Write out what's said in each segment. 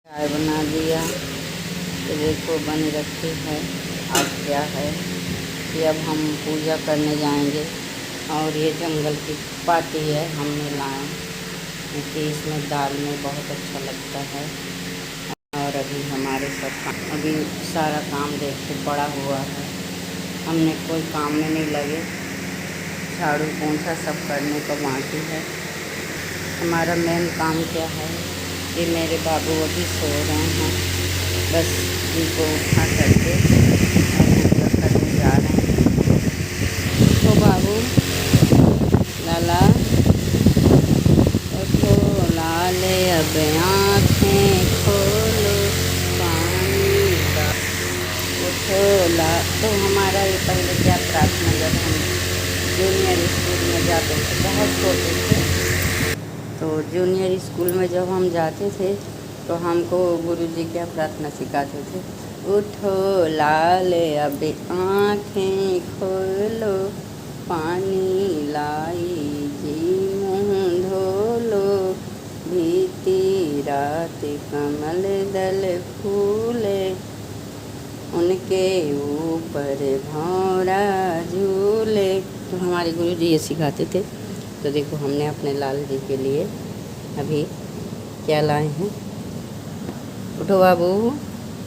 चाय बना दिया तो देखो बन रखी है। अब क्या है कि अब हम पूजा करने जाएंगे और ये जंगल की पार्टी है हमने लाए, क्योंकि इसमें दाल में बहुत अच्छा लगता है। और अभी हमारे सब अभी सारा काम देख के पड़ा हुआ है, हमने कोई काम में नहीं लगे, झाड़ू पोंछा सब करने को बाकी है। हमारा मेन काम क्या है कि मेरे बाबू अभी सो रहे हैं, बस इनको उठा करके और पूजा करने जा रहे हैं। तो बाबू लाला उठो, लाले अब आँखें खोलो, पानी का उठो ला। तो हमारा ये पहले क्या प्रार्थना, जब हम जूनियर स्कूल में जाते थे, बहुत छोटे थे, तो जूनियर स्कूल में जब हम जाते थे तो हमको गुरुजी क्या प्रार्थना सिखाते थे, उठो लाले अब आँखें खोलो, पानी लाई जी मुँह धोलो, बीती रात कमल दल फूले, उनके ऊपर भौरा झूले। तो हमारे गुरुजी ये सिखाते थे। तो देखो हमने अपने लाल जी के लिए अभी क्या लाए हैं। उठो बाबू,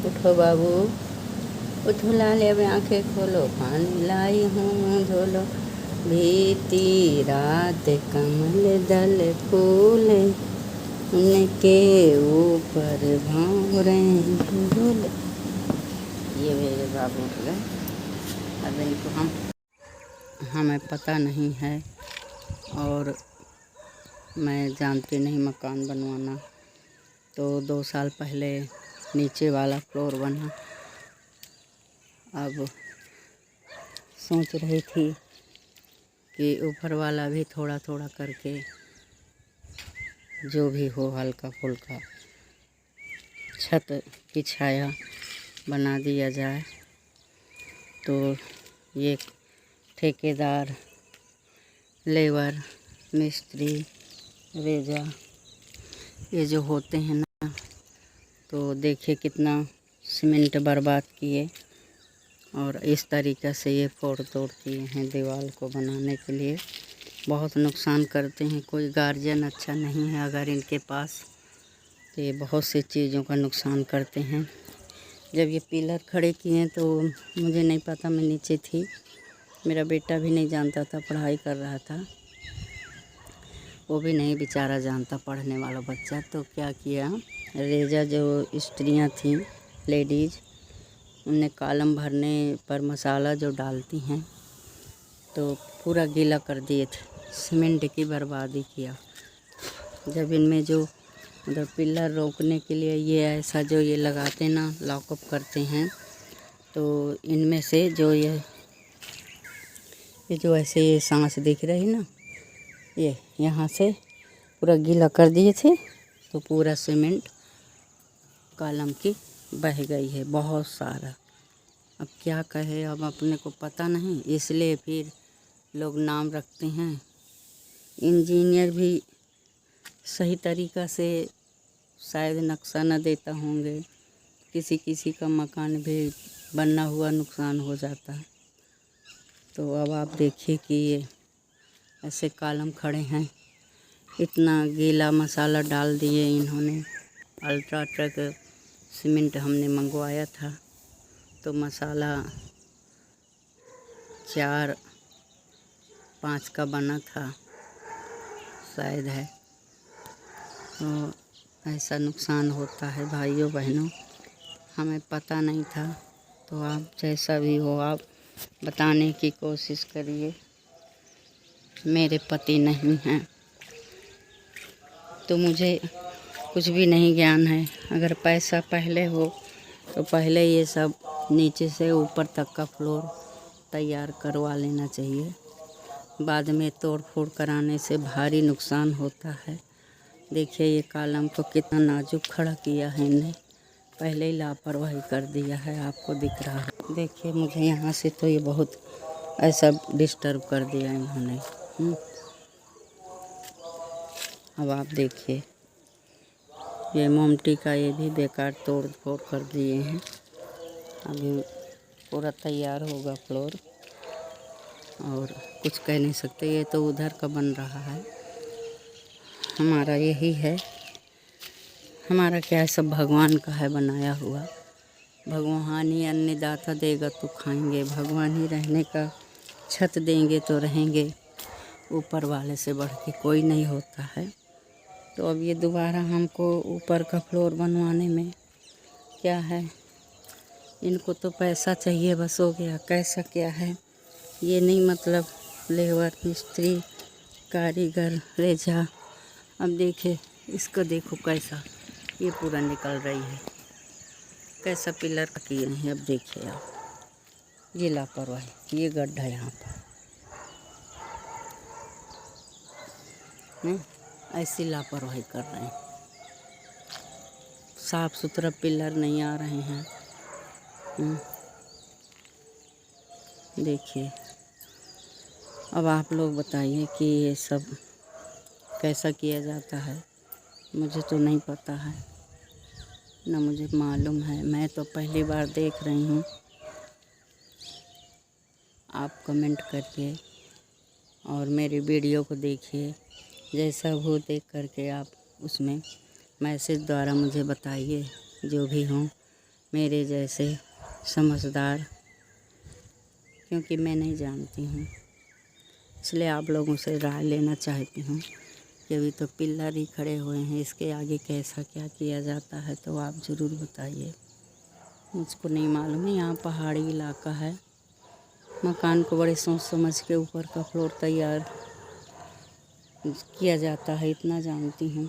उठो बाबू, उठो लाले अब आँखें खोलो, पानी लाई हूँ धोलो, बीती रात कमल दल फूले, उनके ऊपर भौरे झूले। ये मेरे बाबू उठ गए। अब इनको हमें पता नहीं है और मैं जानती नहीं मकान बनवाना। तो 2 साल पहले नीचे वाला फ्लोर बना। अब सोच रही थी कि ऊपर वाला भी थोड़ा थोड़ा करके जो भी हो हल्का फुल्का छत की छाया बना दिया जाए। तो ये ठेकेदार, लेबर, मिस्त्री, रेजा, ये जो होते हैं ना, तो देखिए कितना सीमेंट बर्बाद किए और इस तरीक़े से ये फोड़ तोड़ किए हैं दीवार को बनाने के लिए। बहुत नुकसान करते हैं। कोई गार्जियन अच्छा नहीं है अगर इनके पास, तो ये बहुत सी चीज़ों का नुकसान करते हैं। जब ये पिलर खड़े किए तो मुझे नहीं पता, मैं नीचे थी, मेरा बेटा भी नहीं जानता था, पढ़ाई कर रहा था, वो भी नहीं बेचारा जानता, पढ़ने वाला बच्चा। तो क्या किया, रेजा जो स्त्रियां थीं, लेडीज़, उनने कॉलम भरने पर मसाला जो डालती हैं तो पूरा गीला कर दिए थे, सीमेंट की बर्बादी किया। जब इनमें जो मतलब पिलर रोकने के लिए ये ऐसा जो ये लगाते ना, लॉकअप करते हैं, तो इनमें से जो ये जो ऐसे ये सांस दिख रही ना, ये यहाँ से पूरा गीला कर दिए थे, तो पूरा सीमेंट कॉलम की बह गई है, बहुत सारा। अब क्या कहे, अब अपने को पता नहीं, इसलिए फिर लोग नाम रखते हैं। इंजीनियर भी सही तरीक़ा से शायद नक्शा न देता होंगे, किसी किसी का मकान भी बना हुआ नुकसान हो जाता है। तो अब आप देखिए कि ये ऐसे कॉलम खड़े हैं, इतना गीला मसाला डाल दिए इन्होंने। अल्ट्राटेक सीमेंट हमने मंगवाया था, तो मसाला 4-5 का बना था शायद है। तो ऐसा नुकसान होता है भाइयों बहनों, हमें पता नहीं था। तो आप जैसा भी हो, आप बताने की कोशिश करिए। मेरे पति नहीं हैं तो मुझे कुछ भी नहीं ज्ञान है। अगर पैसा पहले हो तो पहले ये सब नीचे से ऊपर तक का फ्लोर तैयार करवा लेना चाहिए। बाद में तोड़ फोड़ कराने से भारी नुकसान होता है। देखिए ये कॉलम को कितना नाजुक खड़ा किया है इन्हें, पहले ही लापरवाही कर दिया है, आपको दिख रहा है। देखिए मुझे यहाँ से तो ये बहुत ऐसा डिस्टर्ब कर दिया इन्होंने। अब आप देखिए ये मोमटी का ये भी बेकार तोड़ फोड़ कर दिए हैं। अभी पूरा तैयार होगा फ्लोर, और कुछ कह नहीं सकते। ये तो उधर का बन रहा है, हमारा यही है। हमारा क्या है, सब भगवान का है बनाया हुआ। भगवान ही अन्नदाता देगा तो खाएंगे, भगवान ही रहने का छत देंगे तो रहेंगे। ऊपर वाले से बढ़ के कोई नहीं होता है। तो अब ये दोबारा हमको ऊपर का फ्लोर बनवाने में क्या है, इनको तो पैसा चाहिए बस, हो गया। कैसा क्या है ये नहीं, मतलब लेबर मिस्त्री कारीगर रेजा। अब देखे इसको, देखो कैसा ये पूरा निकल रही है, कैसा पिलर किए हैं। अब देखिए आप, ये लापरवाही, ये गड्ढा यहाँ पर नहीं, ऐसी लापरवाही कर रहे हैं। साफ सुथरा पिलर नहीं आ रहे हैं। देखिए, अब आप लोग बताइए कि ये सब कैसा किया जाता है। मुझे तो नहीं पता है, ना मुझे मालूम है। मैं तो पहली बार देख रही हूँ। आप कमेंट करिए और मेरी वीडियो को देखिए। जैसा हो देख करके आप उसमें मैसेज द्वारा मुझे बताइए, जो भी हों मेरे जैसे समझदार, क्योंकि मैं नहीं जानती हूँ, इसलिए आप लोगों से राय लेना चाहती हूँ कि अभी तो पिलर ही खड़े हुए हैं, इसके आगे कैसा क्या किया जाता है तो आप ज़रूर बताइए। मुझको नहीं मालूम है। यहाँ पहाड़ी इलाका है, मकान को बड़े सोच समझ के ऊपर का फ्लोर तैयार किया जाता है, इतना जानती हूँ,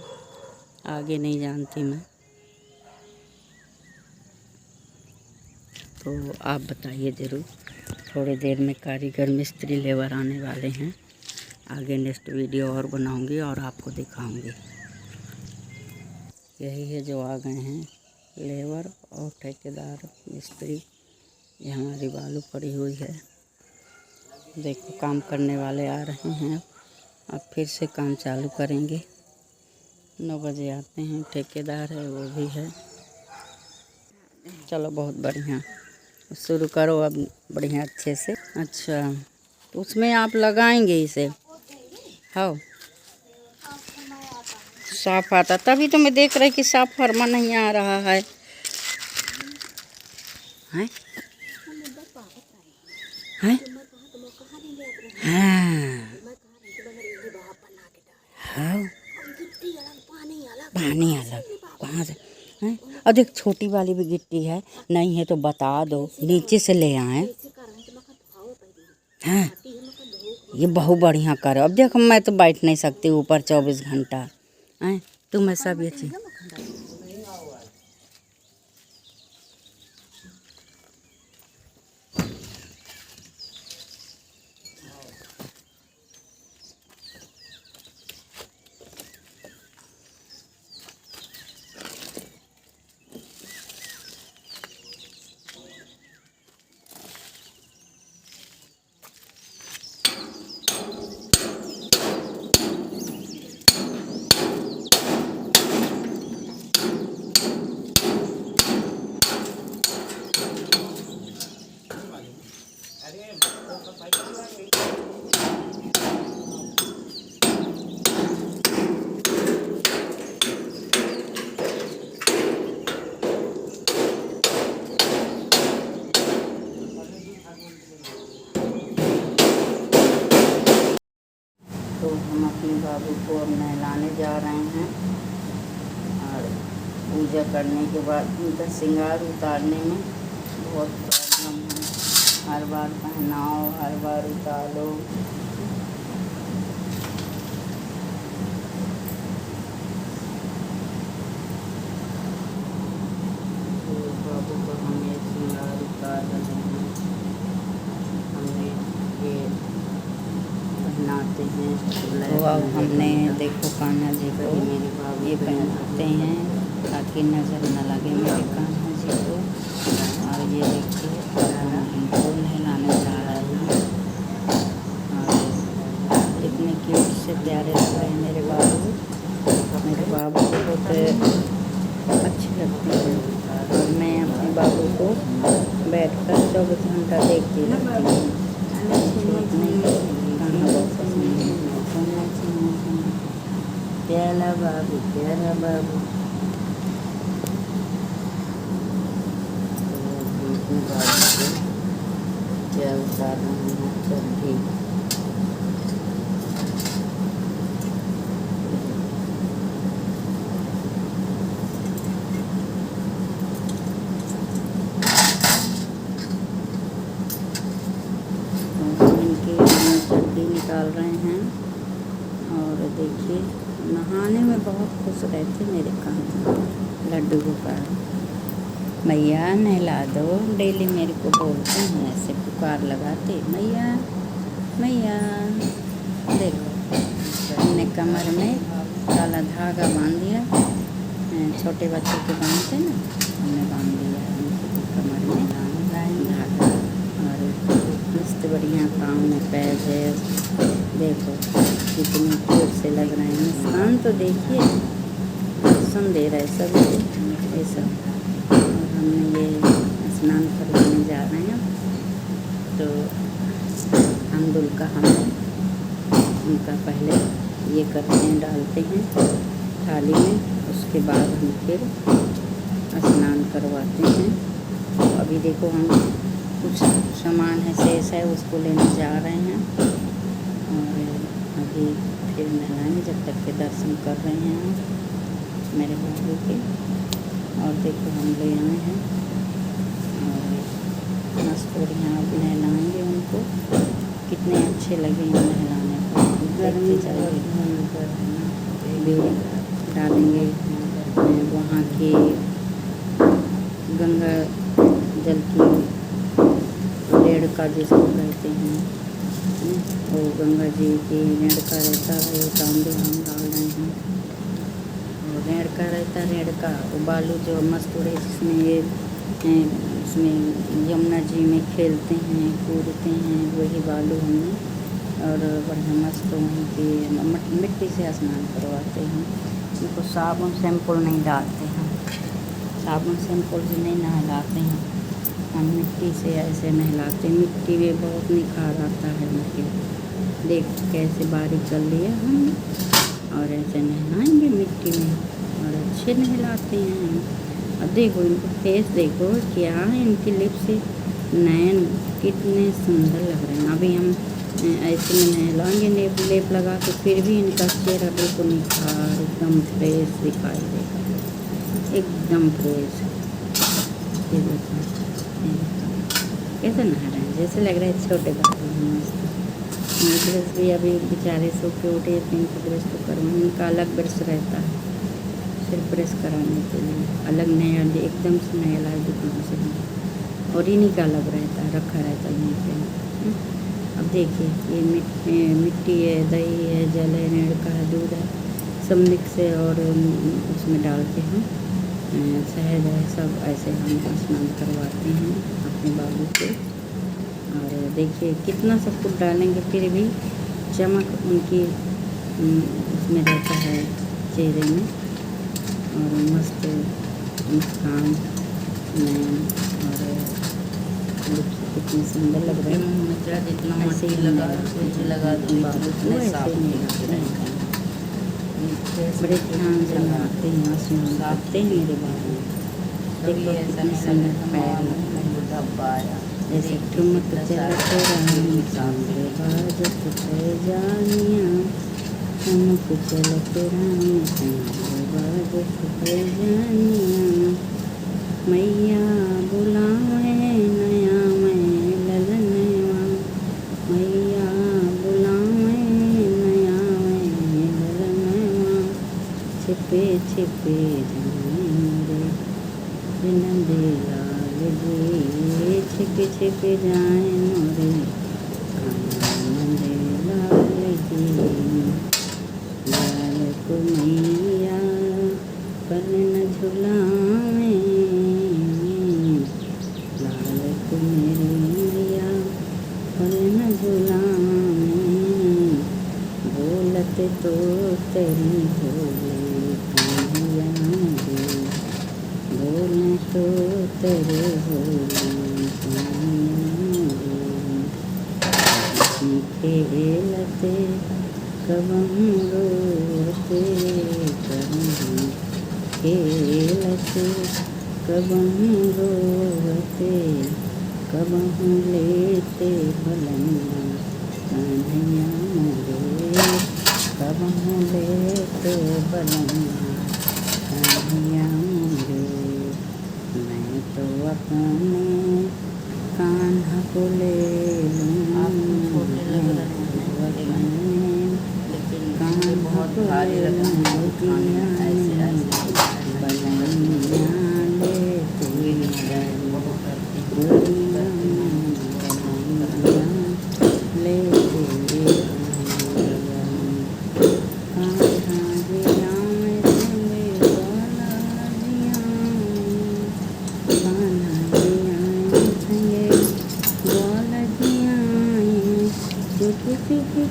आगे नहीं जानती मैं। तो आप बताइए ज़रूर। थोड़ी देर में कारीगर मिस्त्री लेबर आने वाले हैं। आगे नेक्स्ट वीडियो और बनाऊंगी और आपको दिखाऊंगी। यही है जो आ गए हैं लेबर और ठेकेदार मिस्त्री। ये हमारी बालू पड़ी हुई है, देखो काम करने वाले आ रहे हैं। अब फिर से काम चालू करेंगे। 9 बजे आते हैं, ठेकेदार है वो भी है। चलो बहुत बढ़िया, शुरू करो अब बढ़िया अच्छे से। अच्छा, तो उसमें आप लगाएंगे इसे? हाँ, साफ आता, तभी तो मैं देख रही कि साफ फरमा नहीं आ रहा है। हैं? हैं? हाँ, हाँ, पानी अलग कहाँ से हैं? और देख छोटी वाली भी गिट्टी है, नहीं है तो बता दो, नीचे से ले आए। हाँ, ये बहुत बढ़िया करो। अब देखो मैं तो बैठ नहीं सकती ऊपर 24 घंटा हैं, तुम्हें सब ये चीज़। तो हम अपने बाबू को अब नहलाने जा रहे हैं, और पूजा करने के बाद उनका श्रृंगार उतारने में बहुत प्रॉब्लम है। हर बार पहनाओ, हर बार उतारो। तो बाबू को हम ये श्रृंगार उतार रहे हैं, हमें ये पहनाते हैं। तो अब हमने देखो कान्हा जी को ये पहनाते हैं ताकि नज़र न लगे मेरे कान्हा जी को। और ये देखिए इनको नहलाने जा रहे हैं, और इतने क्यूट से प्यारे लग रहे हैं मेरे बाबू। मेरे बाबू को तो रखती हैं और मैं अपने बाबू को बैठकर 24 घंटा देखती रहती हूँ। प्याला बाबू, प्याला बाबू। क्या उतार रहे हैं, सब ठीक। चड्डी निकाल रहे हैं और देखिए नहाने में बहुत खुश रहते मेरे काम लड्डू गोपाल। मैया नहला दो, डेली मेरे को बोलते हैं ऐसे पुकार लगाते, मैया मैया। देखो हमने कमर में काला धागा बांध दिया, छोटे बच्चों के बांधते ना, हमने बांध दिया उनके कमर में धागा। और मस्त बढ़िया पाँव में पैर है, देखो कितने क्यूट से लग रहे हैं। मुस्कान तो देखिए दर्शन दे रहे सब ये सब। और हमने ये स्नान करवाने जा रहे हैं तो अमदुल का हम उनका पहले ये करते हैं, डालते हैं थाली में, उसके बाद हम फिर स्नान करवाते हैं। तो अभी देखो हम कुछ सामान है शेष है उसको लेने जा रहे हैं और अभी फिर नहलाएंगे जब तक के दर्शन कर रहे हैं मेरे बाबू के। और देखो हम ले आए हैं और मस्त बढ़िया अब नहलाएंगे उनको। कितने अच्छे लगे हैं नहलाने पर, गर्मी भी डालेंगे वहाँ की गंगा जल की रेड़का जिसको कहते हैं, वो गंगा जी की रेड़का रहता है, वो तांबे हम डाल रहे हैं। और रेड़का रहता है, रेड़का वो बालू जो मस्त उड़े जिसमें ये उसमें यमुना जी में खेलते हैं कूदते हैं, वही बालू हमने और बढ़िया मस्त वहीं की मिट्टी से स्नान करवाते हैं। उनको साबुन शैम्पुल नहीं डालते हैं, साबुन शैम्पुल से नहीं नहलाते हैं, हम मिट्टी से ऐसे नहलाते। मिट्टी में बहुत निखार आता है उनके। देख कैसे बारीक कर लिया हम और ऐसे नहलाएंगे मिट्टी में और अच्छे नहलाते हैं हम। और देखो इनको फेस देखो क्या है, इनकी लिप्स नैन कितने सुंदर लग रहे हैं। अभी हम ऐसे में नहलाएंगे लेप लगा के, फिर भी इनका चेहरा बिल्कुल निखार एकदम फ्रेश दिखाई देगा, एकदम फ्रेश। ये देखो कैसे नहा रहे हैं, जैसे लग रहा है छोटे बच्चे हैं। मस्त ब्रश भी अभी बेचारे सो के उठे थे, इनको ब्रश तो करवाएं, इनका अलग ब्रश रहता है सिर्फ ब्रश कराने के लिए, अलग नया एकदम से नया लाए दुकान से और इन्हीं का अलग रहता है, रखा रहता है यहीं पे। अब देखिए ये मिट्टी है, दही है, जल है, रेड़का है, दूध है, सब मिक्स है और उसमें डाल के हम शहद है, सब ऐसे हम स्नान करवाते हैं अपने बाबू को। और देखिए कितना सब कुछ डालेंगे फिर भी चमक उनकी उसमें रहता है चेहरे में और मस्त मुस्कान नैन और कितने सुंदर लग रहे हैं। जितना ऐसे ही लगा बाबू को ऐसे नहीं बड़े ध्यान से लगाते हैं, स्नान करते हैं मेरे बाबू। देखो कितने सुंदर पैर जैसे ठुमक चलते रानी बाजत जानिया, ठुमक चलते रानी बाजत जानिया। मैया बुलावे नया मैं ललनवा, मैया बुलावे नया मैं ललनवा। छिपे छिपे जाए रे नंदे लाल जी, छिपे छिपे जाए मोरे नंदे लाल जी। लाल को मैया पर न झुलावे, लाल को मेरे मैया पर न झुलावे। बोलते तो तेरी बोले कन्हैया रे, तो तेरे खेलते कब रोते खेलते कब रोते कब लेते भलैया कन्हैया मोरे कब लेते भलैया कन्हैया मोरे। मैं तो अपने कान्हा को ले लूँ कान्हा को ले लूँ बलैया लेते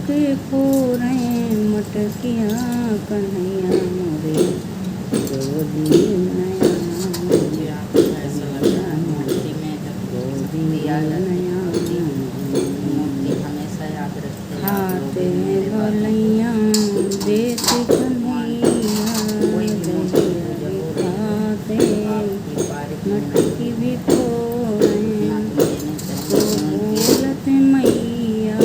के फोरे मटकिया कन्हैया मोरे गोदी नया हाथे भलैया देश कन्हैया खाते मटकी भी फोरे बोलत मैया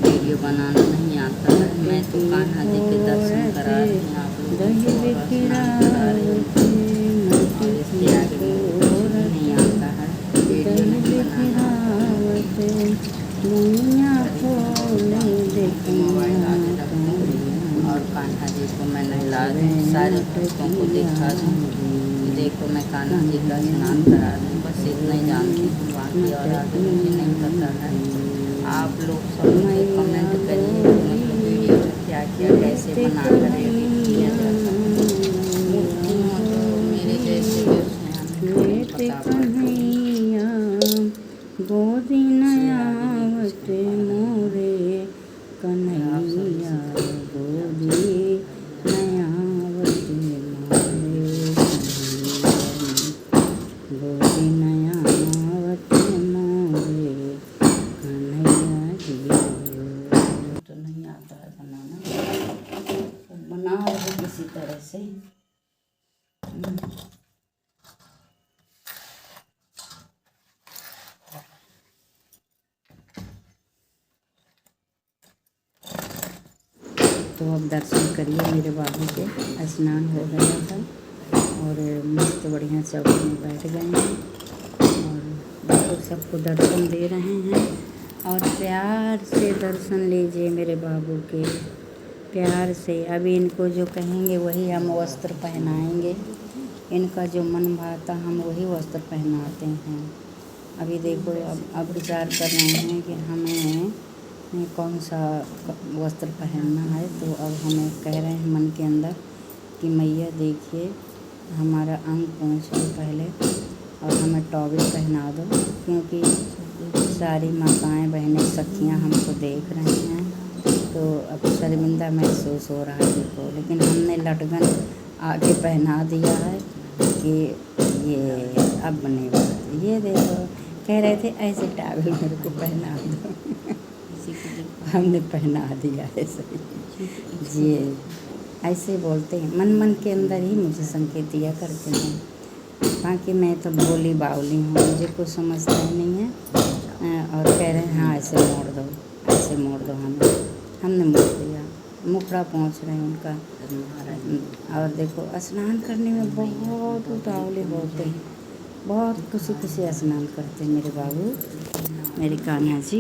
वीडियो बनाना नहीं आता है। मैं तो कान्हा जी के दर्शन करा रही हूँ, आप लोग इसके आगे नहीं आता है वीडियो नहीं बनाना। और कान्हा जी को मैं नहला दूँ, सारे भक्तों को दिखा दूँ कि देखो मैं कान्हा जी का स्नान करा दूँ। बस इतना ही जानती हूँ, बाकी और आगे मुझे नहीं पता है। आप लोग सब मुझे कमेंट करिए मतलब वीडियो क्या क्या कैसे बना कर एडिट किया जाता है। मूर्तियों तो मेरे जैसे भी उसने पता गोदी नयावत मोरे कन्हैया गोदी नयावत मोरे गोदी नयावत मोरे कन्हैया जी। तो नहीं आता है बनाना, तो बना रहे किसी तरह से। तो अब दर्शन करिए मेरे बाबू के, स्नान हो गया था और मस्त बढ़िया चौकी में बैठ गए हैं और देखो सबको दर्शन दे रहे हैं। और प्यार से दर्शन लीजिए मेरे बाबू के, प्यार से। अभी इनको जो कहेंगे वही हम वस्त्र पहनाएंगे, इनका जो मन भाता हम वही वस्त्र पहनाते हैं। अभी देखो अब विचार कर रहे हैं कि हमें कौन सा वस्त्र पहनना है। तो अब हमें कह रहे हैं मन के अंदर कि मैया देखिए हमारा अंग पहुँच लो पहले और हमें टॉवेल पहना दो, क्योंकि सारी माताएं बहनें सखियां हमको देख रही हैं तो अब शर्मिंदा महसूस हो रहा है देखो। लेकिन हमने लटकन आगे पहना दिया है कि ये अब बने बात। ये देखो कह रहे थे ऐसे टॉवेल मेरे को पहना दो हमने पहना दिया है सही जी। ऐसे बोलते हैं, मन मन के अंदर ही मुझे संकेत दिया करते हैं। बाकी मैं तो भोली बावली हूँ, मुझे कुछ समझता ही नहीं है। और कह रहे हैं हाँ ऐसे मोड़ दो, ऐसे मोड़ दो। हमने मोड़ दिया, मुखड़ा पहुँच रहे हैं उनका। और देखो स्नान करने में बहुत उतावले होते हैं, बहुत खुशी खुशी स्नान करते हैं मेरे बाबू मेरे कान्हा जी।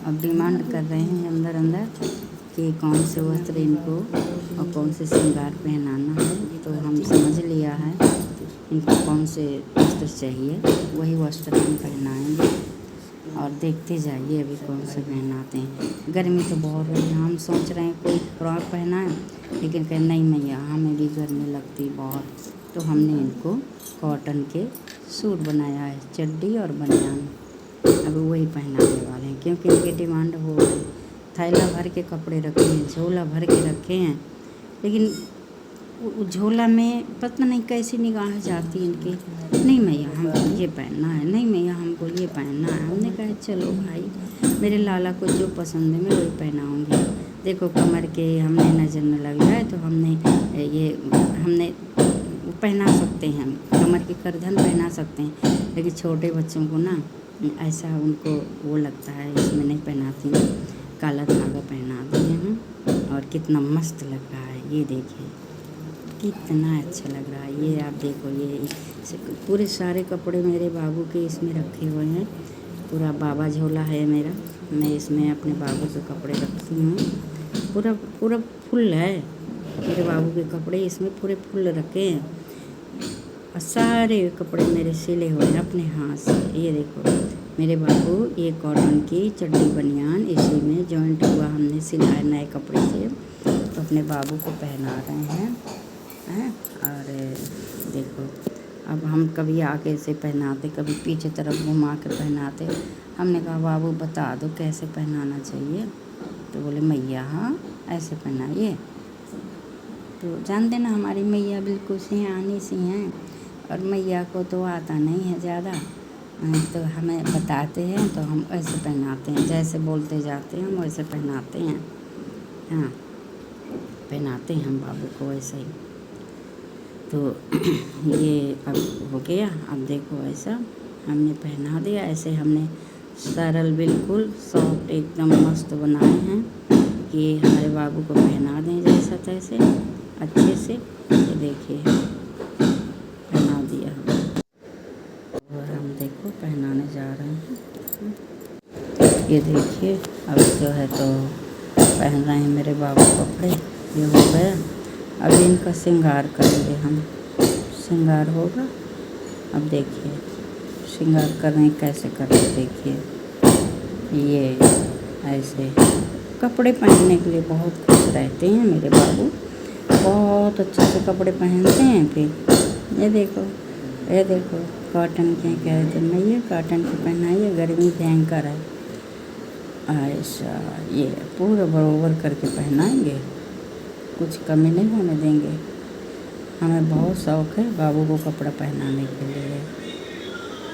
अब डिमांड कर रहे हैं अंदर अंदर कि कौन से वस्त्र इनको और कौन से श्रृंगार पहनाना है। तो हम समझ लिया है इनको कौन से वस्त्र चाहिए, वही वस्त्र हम पहनाएंगे। और देखते जाइए अभी कौन से पहनाते हैं। गर्मी तो बहुत है, हम सोच रहे हैं कोई फ्रॉक पहनाएं, लेकिन कहें नहीं मैया हमें भी गर्मी लगती बहुत। तो हमने इनको कॉटन के सूट बनाया है, चड्डी और बनियान। अब वही पहनाने वाले हैं क्योंकि इनकी डिमांड हो गई। थैला भर के कपड़े रखे हैं, झोला भर के रखे हैं, लेकिन झोला में पता नहीं कैसी निगाह जाती इनकी। नहीं मैया हमको ये पहनना है, नहीं मैया हमको ये पहनना है। हमने कहा चलो भाई, मेरे लाला को जो पसंद है मैं वही पहनाऊँगी। देखो कमर के हमने नज़र न लग जाए तो हमने पहना सकते हैं, कमर की करधन पहना सकते हैं, लेकिन छोटे बच्चों को ना ऐसा उनको वो लगता है, इसमें नहीं पहनाती हूँ। काला धागा पहना दिए हैं और कितना मस्त लग रहा है। ये देखिए कितना अच्छा लग रहा है। ये आप देखो, ये पूरे सारे कपड़े मेरे बाबू के इसमें रखे हुए हैं। पूरा बाबा झोला है मेरा, मैं इसमें अपने बाबू के कपड़े रखती हूँ। पूरा पूरा फुल है मेरे बाबू के कपड़े, इसमें पूरे फुल रखे हैं और सारे कपड़े मेरे सिले हुए हैं अपने हाथ से। ये देखो मेरे बाबू, ये कॉटन की चड्डी बनियान इसी में जॉइंट हुआ हमने सिलाया नए कपड़े से, तो अपने बाबू को पहना रहे हैं। और देखो अब हम कभी आगे से पहनाते, कभी पीछे तरफ घुमा के पहनाते। हमने कहा बाबू बता दो कैसे पहनाना चाहिए, तो बोले मैया हाँ ऐसे पहनाइए। तो जानते ना हमारी मैया बिल्कुल सियानी सी हैं, और मैया को तो आता नहीं है ज़्यादा, तो हमें बताते हैं तो हम ऐसे पहनाते हैं, जैसे बोलते जाते हैं हम वैसे पहनाते हैं। हाँ पहनाते हैं हम बाबू को ऐसे ही। तो ये अब हो गया। अब देखो ऐसा हमने पहना दिया, ऐसे हमने सरल बिल्कुल सॉफ्ट एकदम मस्त बनाए हैं कि हमारे बाबू को पहना दें जैसा तैसे अच्छे से। ये देखिए पहना दिया हम, और हम देखो पहनाने जा रहे हैं। ये देखिए अब जो है तो पहन रहे हैं मेरे बाबू कपड़े। ये हो गया, अभी इनका श्रृंगार करेंगे हम, श्रृंगार होगा। अब देखिए श्रृंगार कर रहे हैं, कैसे कर रहे हैं देखिए। ये ऐसे कपड़े पहनने के लिए बहुत खुश रहते हैं मेरे बाबू, बहुत अच्छे से कपड़े पहनते हैं। फिर ये देखो कॉटन के कह रहे थे मैया, कॉटन के पहनाइए, गर्मी भयंकर है। ऐसा ये पूरा बरोबर करके पहनाएंगे, कुछ कमी नहीं होने देंगे। हमें बहुत शौक़ है बाबू को कपड़ा पहनाने के लिए,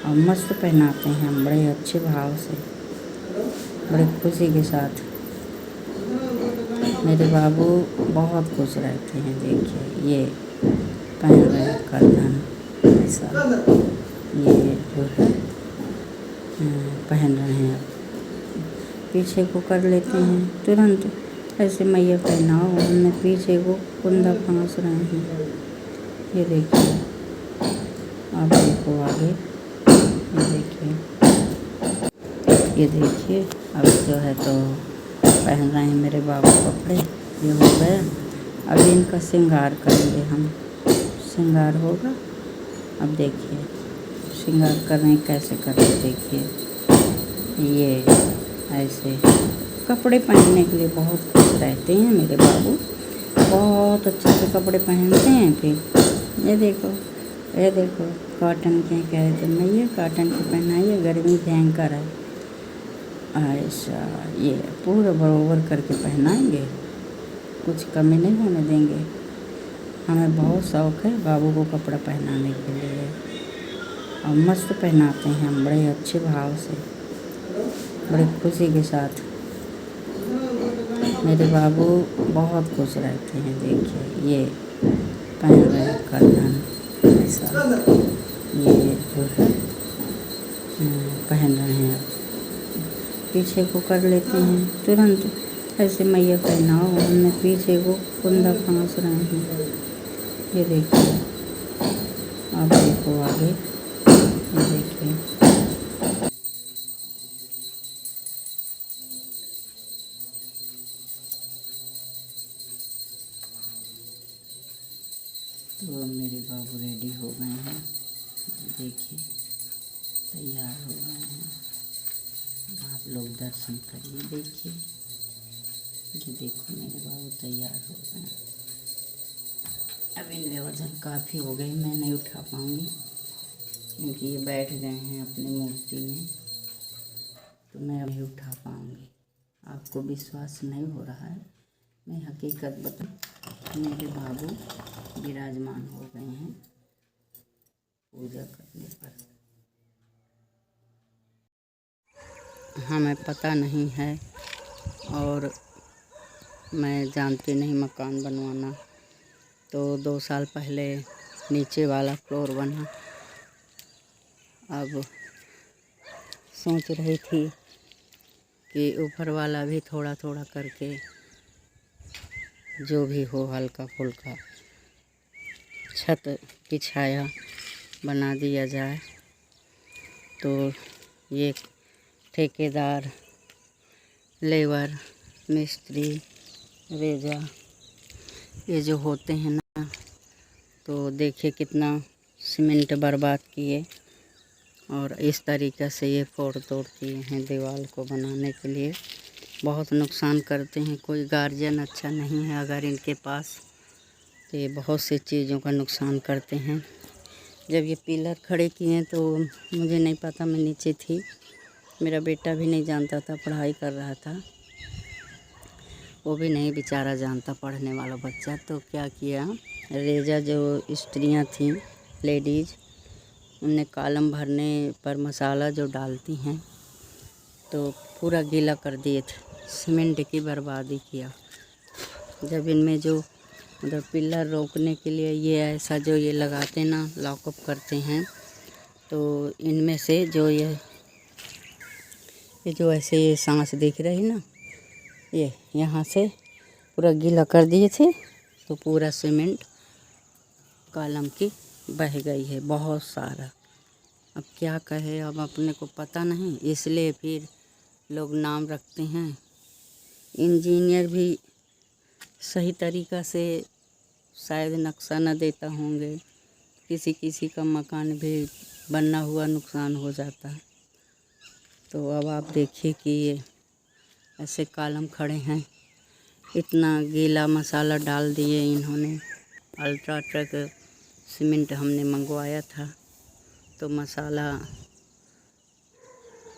और मस्त पहनाते हैं हम बड़े अच्छे भाव से, बड़े खुशी के साथ। मेरे बाबू बहुत खुश रहते हैं। देखिए ये पहन रहे हैं करधन ऐसा, ये जो है पहन रहे हैं। पीछे को कर लेते हैं तुरंत, ऐसे मैया पहनाओ, हमने पीछे को कुंदा फांस रहे हैं। ये देखिए आप देखो आगे, ये देखिए अब जो है तो पहन रहे हैं मेरे बाबू कपड़े। ये हो गया, अभी इनका श्रृंगार करेंगे हम, श्रृंगार होगा। अब देखिए श्रृंगार कर रहे हैं, कैसे कर रहे हैं देखिए। ये ऐसे कपड़े पहनने के लिए बहुत खुश रहते हैं मेरे बाबू, बहुत अच्छे से कपड़े पहनते हैं। फिर ये देखो कॉटन के कह रहे थे मैया, कॉटन के पहनाइए, गर्मी भयंकर है। ऐसा ये पूरा बरोबर करके पहनाएंगे, कुछ कमी नहीं होने देंगे। हमें बहुत शौक़ है बाबू को कपड़ा पहनाने के लिए, और मस्त पहनाते हैं हम बड़े अच्छे भाव से, बड़े खुशी के साथ। मेरे बाबू बहुत खुश रहते हैं। देखिए ये पहन रहे हैं करधन ऐसा, ये जो है पहन रहे हैं। पीछे को कर लेते हैं तुरंत, ऐसे मैया पहनाओ, हमने पीछे को कुंदा फांस रहे हैं। ये देखिए आप देखो आगे, ये देखिए तो मेरे बाबू रेडी हो गए हैं। देखिए तैयार हो गए हैं, आप लोग दर्शन करिए। देखिए ये देखो मेरे बाबू तैयार हो गए हैं। अब इनके वजन काफ़ी हो गई, मैं नहीं उठा पाऊँगी क्योंकि ये बैठ गए हैं अपनी मूर्ति में, तो मैं अभी उठा पाऊँगी। आपको विश्वास नहीं हो रहा है, मैं हकीकत बताऊँ, मेरे बाबू विराजमान हो गए हैं पूजा करने पर। हमें पता नहीं है और मैं जानती नहीं मकान बनवाना, तो 2 साल पहले नीचे वाला फ्लोर बना। अब सोच रही थी कि ऊपर वाला भी थोड़ा थोड़ा करके जो भी हो हल्का फुल्का छत की छाया बना दिया जाए। तो ये ठेकेदार, लेबर, मिस्त्री, रेजा, ये जो होते हैं ना, तो देखिए कितना सीमेंट बर्बाद किए और इस तरीक़े से ये फोड़ तोड़ किए हैं दीवार को बनाने के लिए। बहुत नुकसान करते हैं, कोई गार्जियन अच्छा नहीं है अगर इनके पास, तो ये बहुत सी चीज़ों का नुकसान करते हैं। जब ये पिलर खड़े किए तो मुझे नहीं पता, मैं नीचे थी, मेरा बेटा भी नहीं जानता था, पढ़ाई कर रहा था, वो भी नहीं बेचारा जानता, पढ़ने वाला बच्चा। तो क्या किया, रेजा जो स्त्रियां थीं, लेडीज़, उनने कॉलम भरने पर मसाला जो डालती हैं तो पूरा गीला कर दिए थे, सीमेंट की बर्बादी किया। जब इनमें जो मतलब पिलर रोकने के लिए ये ऐसा जो ये लगाते ना, लॉकअप करते हैं, तो इनमें से जो ये जो ऐसे ये सांस दिख रही ना, ये यहाँ से पूरा गीला कर दिए थे, तो पूरा सीमेंट कॉलम की बह गई है बहुत सारा। अब क्या कहे, अब अपने को पता नहीं, इसलिए फिर लोग नाम रखते हैं। इंजीनियर भी सही तरीक़ा से शायद नक्शा न देता होंगे, किसी किसी का मकान भी बना हुआ नुकसान हो जाता है। तो अब आप देखिए कि ये ऐसे कॉलम खड़े हैं, इतना गीला मसाला डाल दिए इन्होंने। अल्ट्राटेक सीमेंट हमने मंगवाया था, तो मसाला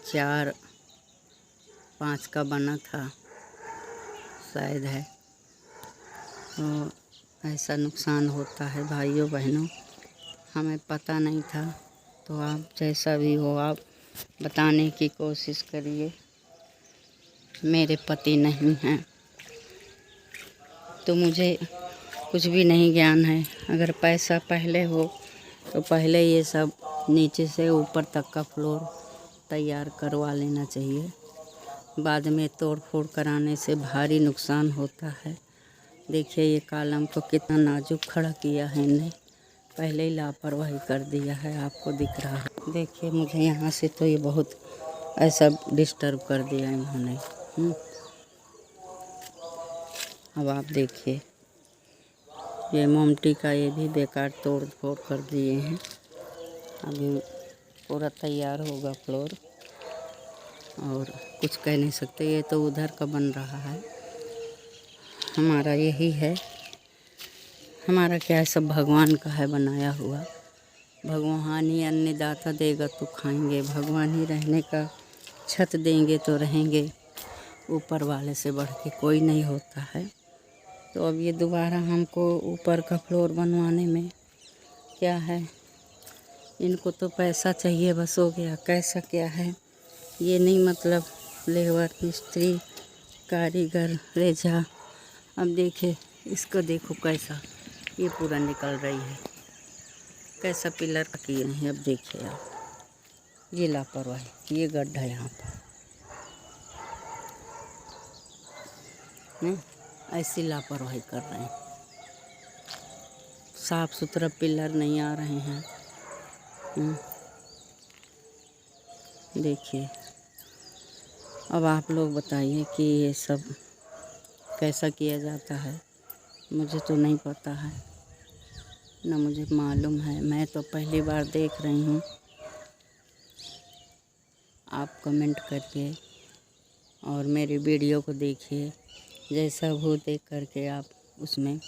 4-5 का बना था शायद है। तो ऐसा नुकसान होता है भाइयों बहनों, हमें पता नहीं था। तो आप जैसा भी हो, आप बताने की कोशिश करिए। मेरे पति नहीं हैं तो मुझे कुछ भी नहीं ज्ञान है। अगर पैसा पहले हो तो पहले ये सब नीचे से ऊपर तक का फ्लोर तैयार करवा लेना चाहिए। बाद में तोड़ फोड़ कराने से भारी नुकसान होता है। देखिए ये कॉलम को कितना नाजुक खड़ा किया है इन्हें, पहले ही लापरवाही कर दिया है, आपको दिख रहा है। देखिए मुझे यहाँ से तो ये बहुत ऐसा डिस्टर्ब कर दिया इन्होंने। अब आप देखिए ये मोमटी का ये भी बेकार तोड़ फोड़ कर दिए हैं। अभी पूरा तैयार होगा फ्लोर, और कुछ कह नहीं सकते। ये तो उधर का बन रहा है, हमारा यही है। हमारा क्या है, सब भगवान का है बनाया हुआ। भगवान ही अन्नदाता देगा तो खाएंगे, भगवान ही रहने का छत देंगे तो रहेंगे। ऊपर वाले से बढ़ के कोई नहीं होता है। तो अब ये दोबारा हमको ऊपर का फ्लोर बनवाने में क्या है, इनको तो पैसा चाहिए बस, हो गया। कैसा क्या है ये नहीं मतलब, लेबर, मिस्त्री, कारीगर, रेजा। अब देखे इसका, देखो कैसा ये पूरा निकल रही है, कैसा पिलर किए हैं। अब देखिए आप, ये लापरवाही, ये गड्ढा यहाँ पर ऐसी लापरवाही कर रहे हैं। साफ सुथरा पिलर नहीं आ रहे हैं। देखिए अब आप लोग बताइए कि ये सब कैसा किया जाता है, मुझे तो नहीं पता है, ना मुझे मालूम है। मैं तो पहली बार देख रही हूँ। आप कमेंट करिए और मेरी वीडियो को देखिए, जैसा हो देख करके आप उसमें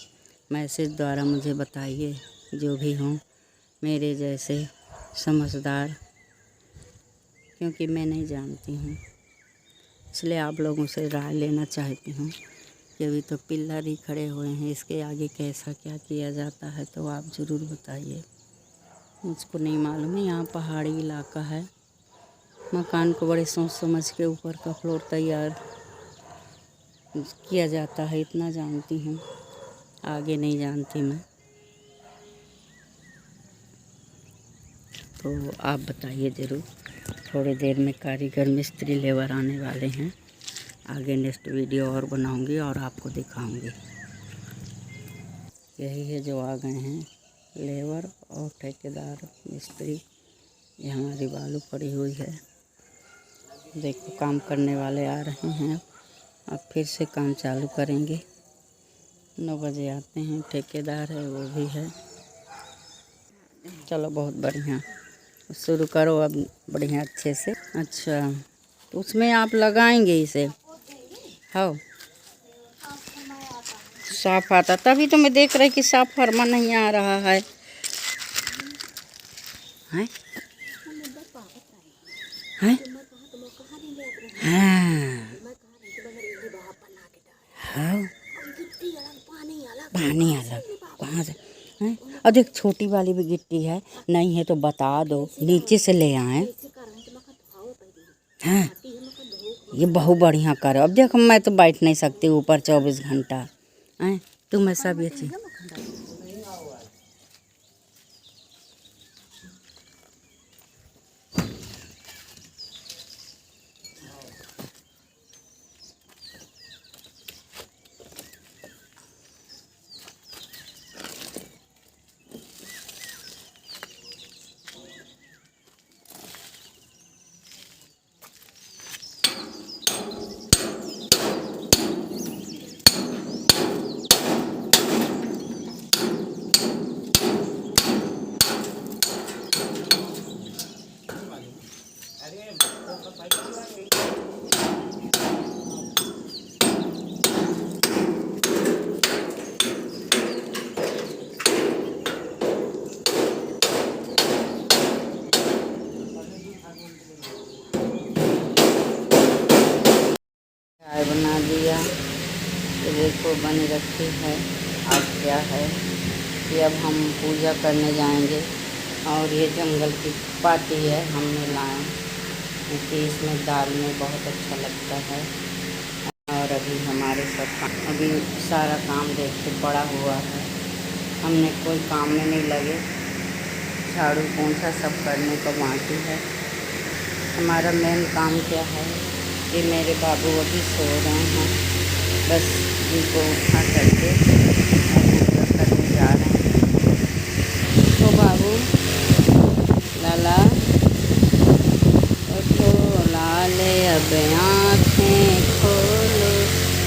मैसेज द्वारा मुझे बताइए, जो भी हों मेरे जैसे समझदार, क्योंकि मैं नहीं जानती हूँ, इसलिए आप लोगों से राय लेना चाहती हूँ कि अभी तो पिल्लर ही खड़े हुए हैं, इसके आगे कैसा क्या किया जाता है तो आप ज़रूर बताइए। मुझको नहीं मालूम है। यहाँ पहाड़ी इलाका है, मकान को बड़े सोच समझ के ऊपर का फ्लोर तैयार किया जाता है, इतना जानती हूँ, आगे नहीं जानती मैं। तो आप बताइए ज़रूर। थोड़ी देर में कारीगर मिस्त्री लेबर आने वाले हैं, आगे नेक्स्ट वीडियो और बनाऊंगी और आपको दिखाऊंगी। यही है जो आ गए हैं लेबर और ठेकेदार मिस्त्री। ये हमारी बालू पड़ी हुई है, देखो काम करने वाले आ रहे हैं, अब फिर से काम चालू करेंगे। 9 बजे आते हैं, ठेकेदार है वो भी है। चलो बहुत बढ़िया, शुरू करो अब बढ़िया अच्छे से। अच्छा, तो उसमें आप लगाएंगे इसे? हाँ, साफ आता, तभी तो मैं देख रही कि साफ फरमा नहीं आ रहा है। हैं? हैं? हाँ, हाँ, पानी अलग कहाँ से हैं? और देख छोटी वाली भी गिट्टी है, नहीं है तो बता दो, नीचे से ले आए। हाँ, ये बहुत बढ़िया करो। अब देखो मैं तो बैठ नहीं सकती ऊपर 24 घंटा हैं, तुम्हें सब ये चीज़। चाय बना दिया, तो देखो बन रखी है। अब क्या है कि अब हम पूजा करने जाएंगे, और ये जंगल की पार्टी है हमने लाए, क्योंकि इसमें दाल में बहुत अच्छा लगता है। और अभी हमारे सब अभी सारा काम देख के पड़ा हुआ है, हमने कोई काम में नहीं लगे, झाड़ू पोंछा सब करने को बाकी है। हमारा मेन काम क्या है कि मेरे बाबू अभी सो रहे हैं, बस इनको उठा करके पूजा करने जा रहे हैं। तो बाबू लाला उठो, लाले अब आँखें खोलो,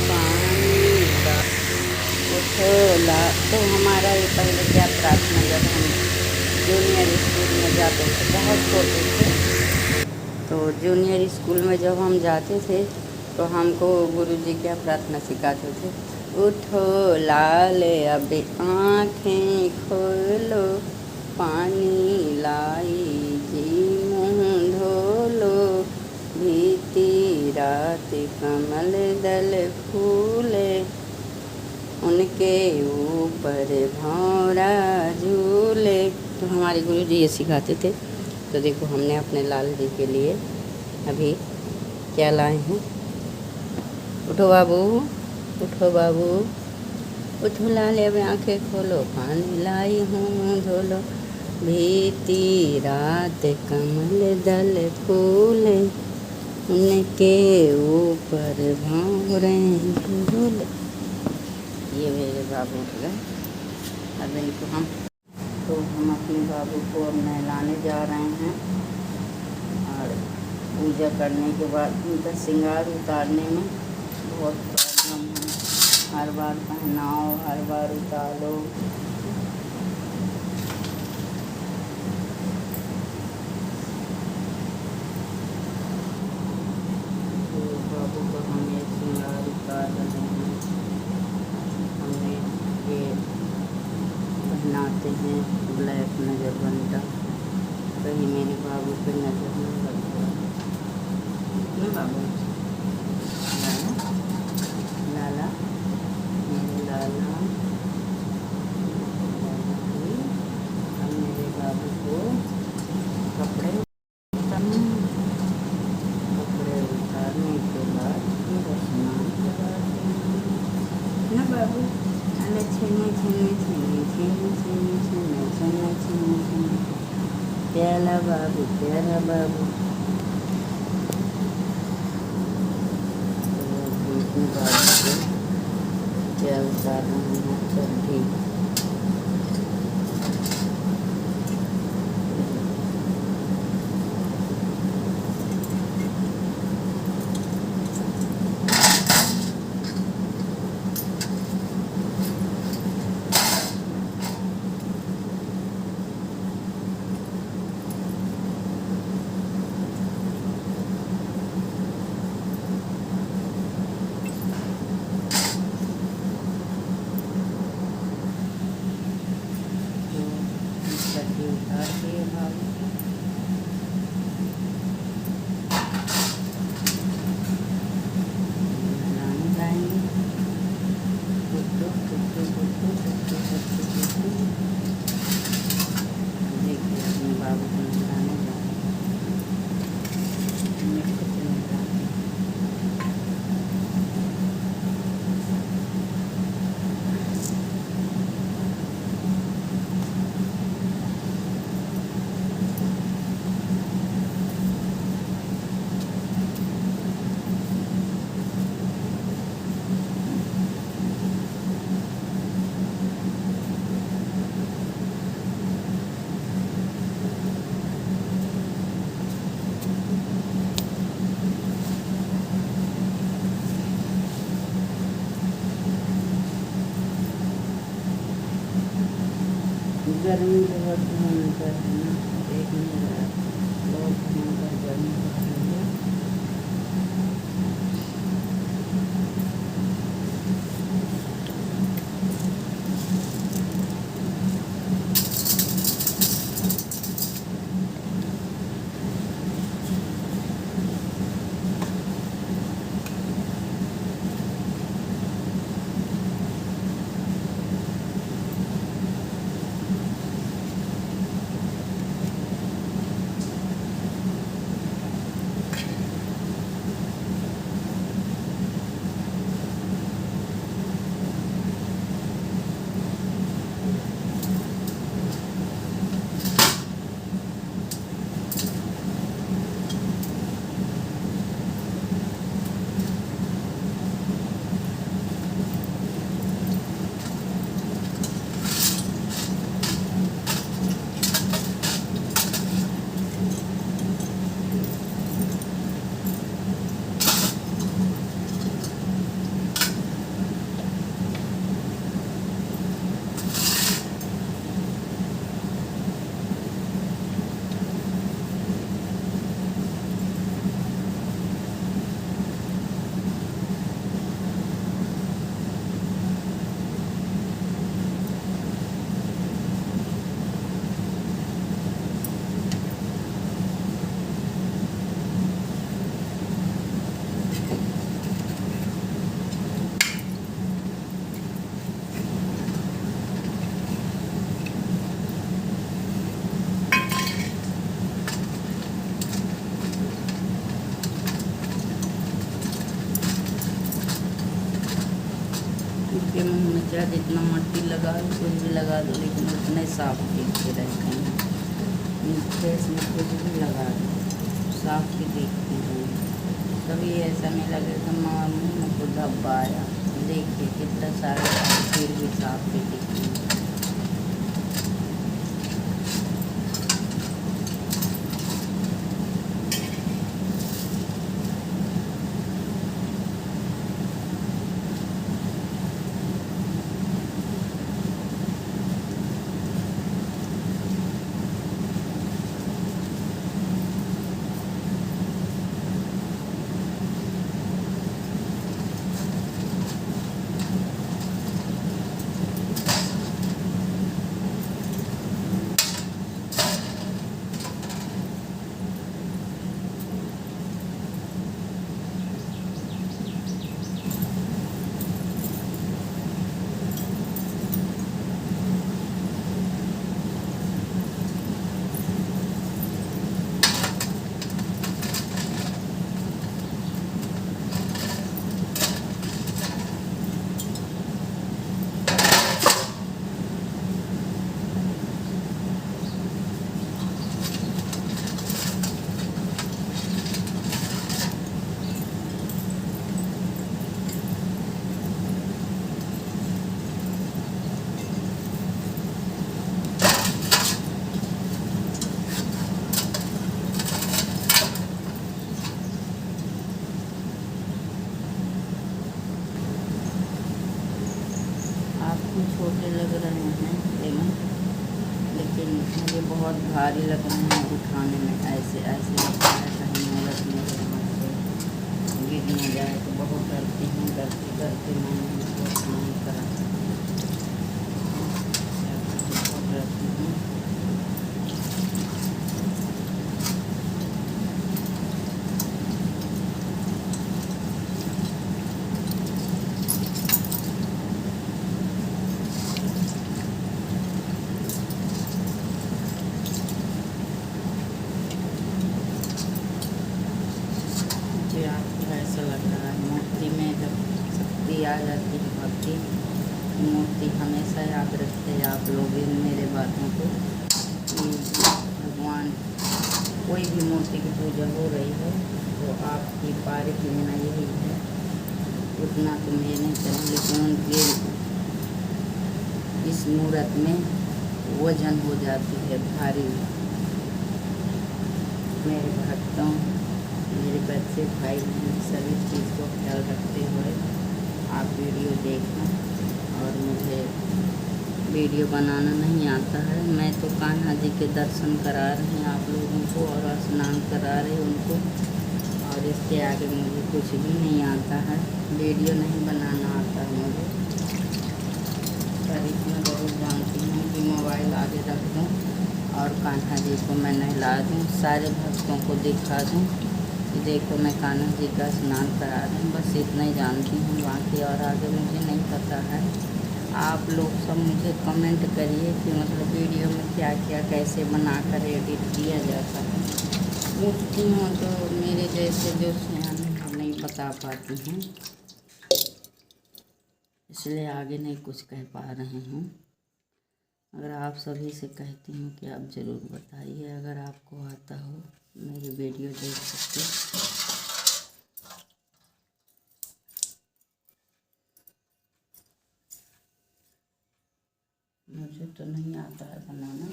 पानी का उठो ला। तो हमारा ये पहले क्या प्रार्थना, जब हम जूनियर स्कूल में जाते थे, बहुत छोटे थे, तो जूनियर स्कूल में जब हम जाते थे तो हमको गुरुजी क्या प्रार्थना सिखाते थे, उठो लाले अब आँखें खोलो, पानी लाई जी मुँह धोलो, बीती रात कमल दल फूले, उनके ऊपर भौरा झूले। तो हमारे गुरुजी ये सिखाते थे। तो देखो हमने अपने लाल जी के लिए अभी क्या लाए हैं। उठो बाबू, उठो बाबू, उठो लाले अब आँखें खोलो, पानी लाई हूँ धोलो, बीती रात कमल दल फूले, उनके ऊपर भौरे झूले। ये मेरे बाबू उठ गए। अब इनको हम अपने बाबू को अब नहलाने जा रहे हैं, और पूजा करने के बाद उनका श्रृंगार उतारने में बहुत प्रॉब्लम है। हर बार पहनाओ, हर बार उतारो। तो बाबू को हम ये श्रृंगार उतार रहे हैं। हमने ये कहते हैं ब्लैक नज़र बनता, कहीं मेरे बाबू पे नज़र न लग जाए ना बाबू। लाला लाला मेरे लाला अब मेरे बाबू को कपड़े उतारने के बाद फिर स्नान कराते हैं ना बाबू। अरे छेने छेने छेने छेने छेने छेने छेने छेने छेने प्याला बाबू प्यारा बाबू। तो बाबू को क्या उतार रहे हैं, चल ठीक। उतार दिए बाबू। नहलाने लाएंगे कुट्टू कुट्टू कुट्टू कुट्टू कुट्टू कुट्टू। देखिए अपने बाबू को नहलाने जाएंगे, मेरे को तो नहलाने। गर्मी बहुत भयंकर है ना, देख नहीं रहा, बहुत भयंकर गर्मी हो रही है। उनके मुँह में चाहे जितना मट्टी लगा दो, कुछ भी लगा दो, लेकिन उतने साफ दिखते रहते हैं। फेस में कुछ भी लगा दो साफ भी दिखते हैं। कभी ऐसा नहीं लगे तो मुँह में को धब्बा आया, देखिए कितना सारे फिर भी साफ भी दिखते हैं। छोटे लग रहे हैं लेमन, लेकिन मुझे बहुत भारी लग रहे हैं उठाने में। ऐसे ऐसे लगता है कहीं मूरत मेरे हाथ से गिर न जाए, तो बहुत डरती हूँ। डरते डरते मैंने उनको नहीं करा, बहुत डरती हूँ। मुझे आपको ऐसा लग रहा है मूर्ति में जब शक्ति आ जाती है, भक्ति, मूर्ति हमेशा याद रखते हैं आप लोग इन मेरे बातों को कि भगवान कोई भी मूर्ति की पूजा हो रही है तो आपकी पारिक लेना यही है। उतना तो मैं नहीं करूँ, लेकिन उनके इस मूर्त में वजन हो जाती है भारी। मेरे भक्तों, मेरे बच्चे, भाई बहन, सभी चीज़ को ख्याल रखते हुए आप वीडियो देखना। और मुझे वीडियो बनाना नहीं आता है। मैं तो कान्हा जी के दर्शन करा रही हैं आप लोगों को और स्नान करा रही उनको, और इसके आगे मुझे कुछ भी नहीं आता है। वीडियो नहीं बनाना आता है मुझे, पर इतना ज़रूर जानती हूँ कि मोबाइल आगे रख दूँ और कान्हा जी को मैं नहला दूँ, सारे भक्तों को दिखा दूँ कि देखो मैं कान्हा जी का स्नान करा रही हूँ। बस इतना ही जानती हूँ, बाकी और आगे मुझे नहीं पता है। आप लोग सब मुझे कमेंट करिए कि मतलब वीडियो में क्या क्या कैसे बनाकर एडिट किया जाता है। पूछती हूँ तो मेरे जैसे जो सियाने हैं नहीं बता पाती हैं, इसलिए आगे नहीं कुछ कह पा रही हूँ। अगर आप सभी से कहती हूँ कि आप ज़रूर बताइए, अगर आपको आता हो मेरी वीडियो देख सकते। मुझे तो नहीं आता है बनाना,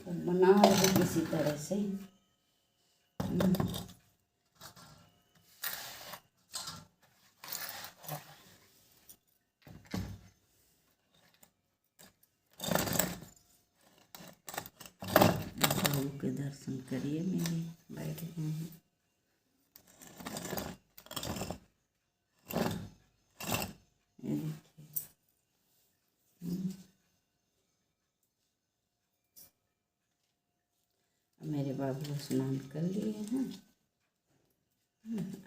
तो बना रहे किसी तरह से। प्रभु के दर्शन करिए, मेरे बैठे हैं। ये देखिए, मेरे बाबू स्नान कर लिए हैं।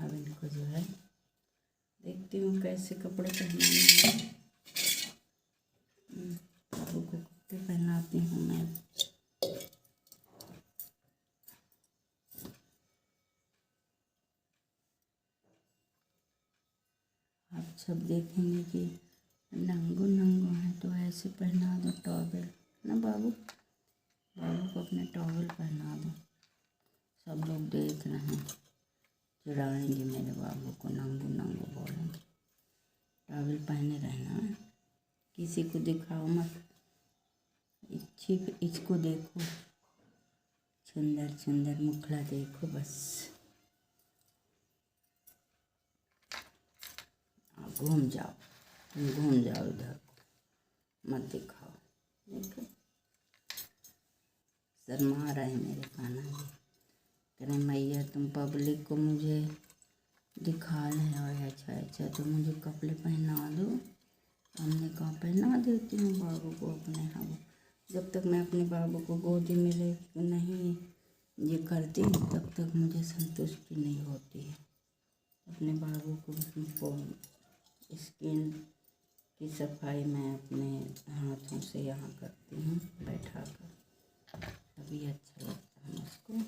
अब इनको जो है देखती हूँ कैसे कपड़े पहनाने हैं। बाबू को कपड़े पहनाती हूँ मैं। आप सब देखेंगे कि नंगो नंगो है तो ऐसे पहना दो टॉवेल ना बाबू, बाबू को अपने टॉवेल पहना दो। सब लोग देख रहे हैं, चिढ़ाएंगे मेरे बाबू को, नंगो नंगो बोलेंगे। टॉवेल पहने रहना, किसी को दिखाओ मत, इसको देखो, सुंदर सुंदर मुखड़ा देखो बस। घूम जाओ, तुम घूम जाओ, इधर मत दिखाओ। देखो शर्मा रहे हैं मेरे कान्हा जी, कह रहे मैया तुम पब्लिक को मुझे दिखा रहे हो, अच्छा अच्छा तो मुझे कपड़े पहना दो। हमने कहा पहना देती हूँ बाबू को अपने। हाँ, जब तक मैं अपने बाबू को गोदी में ले नहीं ये करती तब तक मुझे संतुष्टि नहीं होती है। अपने बाबू को स्किन की सफाई मैं अपने हाथों से यहाँ करती हूँ बैठा कर, तभी अच्छा लगता है मुझको।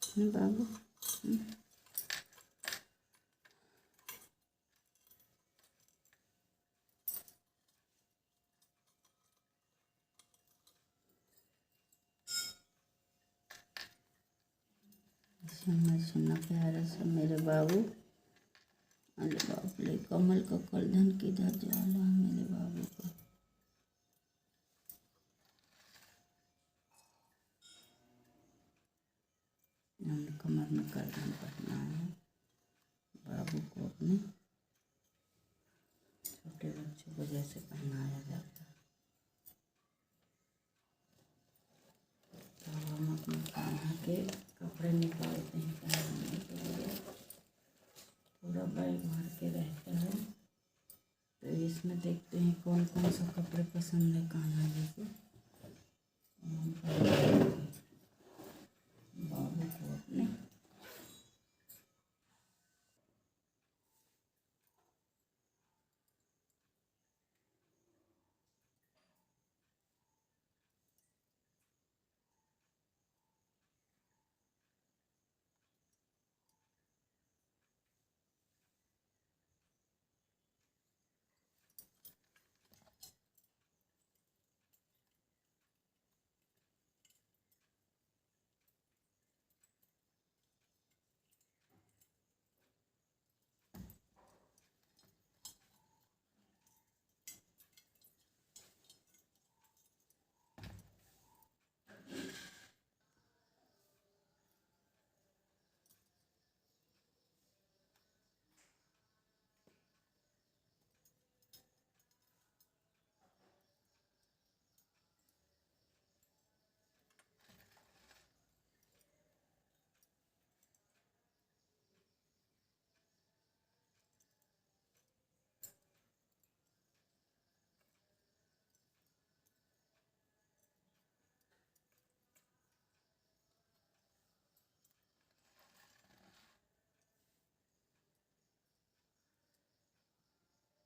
अपने बाबू सुनना सुनना प्यारा सा मेरे बाबू। अरे बाप रे, कमल का करधन किधर जाला है मेरे बाबू का। हमने कमर में करधन पहना है बाबू को, अपने छोटे बच्चों वजह से पहनाया जाता है। तो हम अपने कान्हा के कपड़े निकालते हैं पहनाने के लिए। पूरा बैग भर के रहता है। तो इसमें देखते हैं कौन कौन सा कपड़े पसंद है कान्हा जी को। बाबू को अपने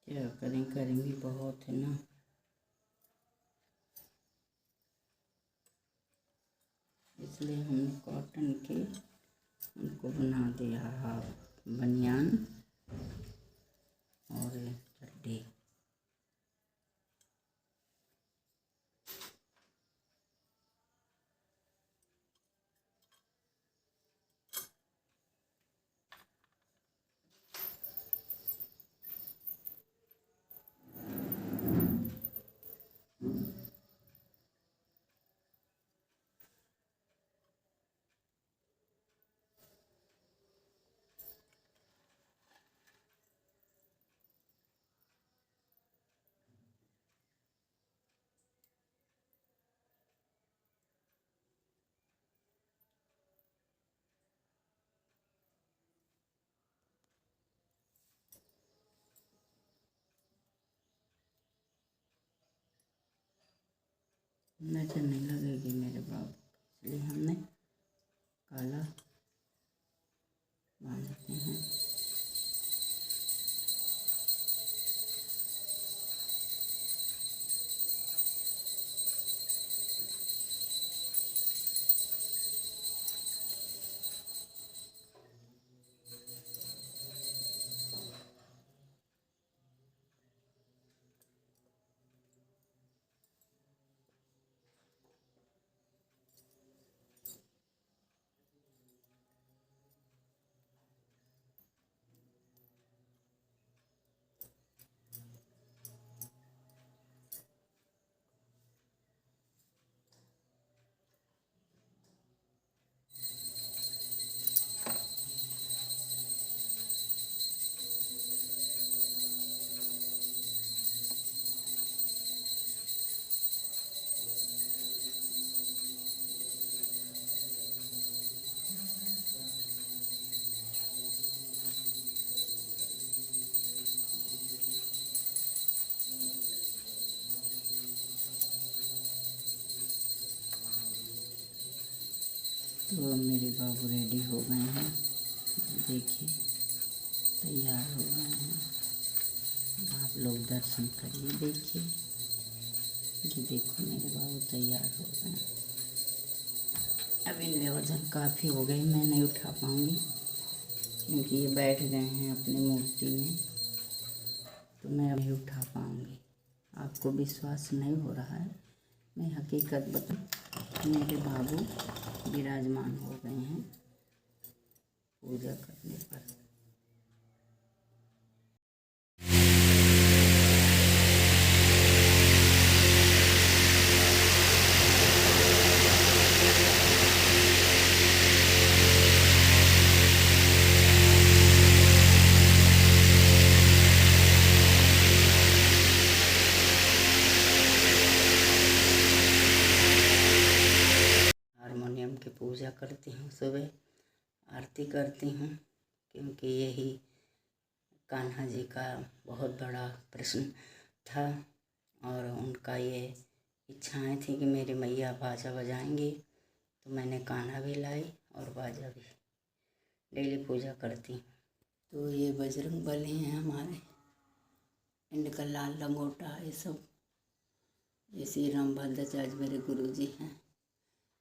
क्या करें, गर्मी बहुत है ना, इसलिए हमने कॉटन के उनको बना दिया हाफ बनियान और चड्डी। नजर नहीं लगेगी मेरे बाबू, इसलिए हमने काला बांधते हैं। तो मेरे बाबू रेडी हो गए हैं, देखिए तैयार हो गए हैं। आप लोग दर्शन करिए, देखिए ये देखो मेरे बाबू तैयार हो गए हैं। अब इनमें वजन काफ़ी हो गई, मैं नहीं उठा पाऊँगी क्योंकि ये बैठ गए हैं अपनी मूर्ति में, तो मैं नहीं उठा पाऊँगी। आपको विश्वास नहीं हो रहा है, मैं हकीकत बताऊँ, मेरे बाबू विराजमान हो गए हैं पूजा करने पर। करती हूँ, सुबह आरती करती हूँ, क्योंकि यही कान्हा जी का बहुत बड़ा प्रश्न था और उनका ये इच्छाएं थी कि मेरी मैया बाजा बजाएंगी, तो मैंने कान्हा भी लाई और बाजा भी। डेली पूजा करती हूँ। तो ये बजरंग बली हैं हमारे, इनका लाल लंगोटा, ये सब। ये श्री राम भद्राचार्य मेरे गुरु जी हैं,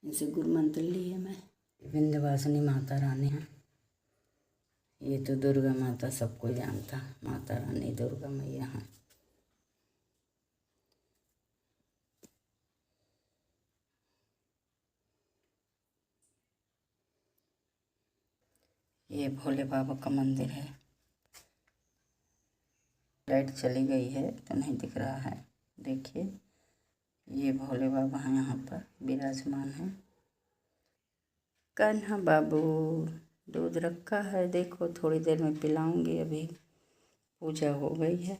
इनसे गुरु मंत्र लिए मैं। विंध्यवासिनी माता रानी हैं। ये तो दुर्गा माता सबको जानता, माता रानी दुर्गा मैया हैं। ये भोले बाबा का मंदिर है। लाइट चली गई है तो नहीं दिख रहा है, देखिए ये भोले बाबा हैं, यहाँ पर विराजमान हैं। कान्हा बाबू दूध रखा है, देखो थोड़ी देर में पिलाऊंगी, अभी पूजा हो गई है।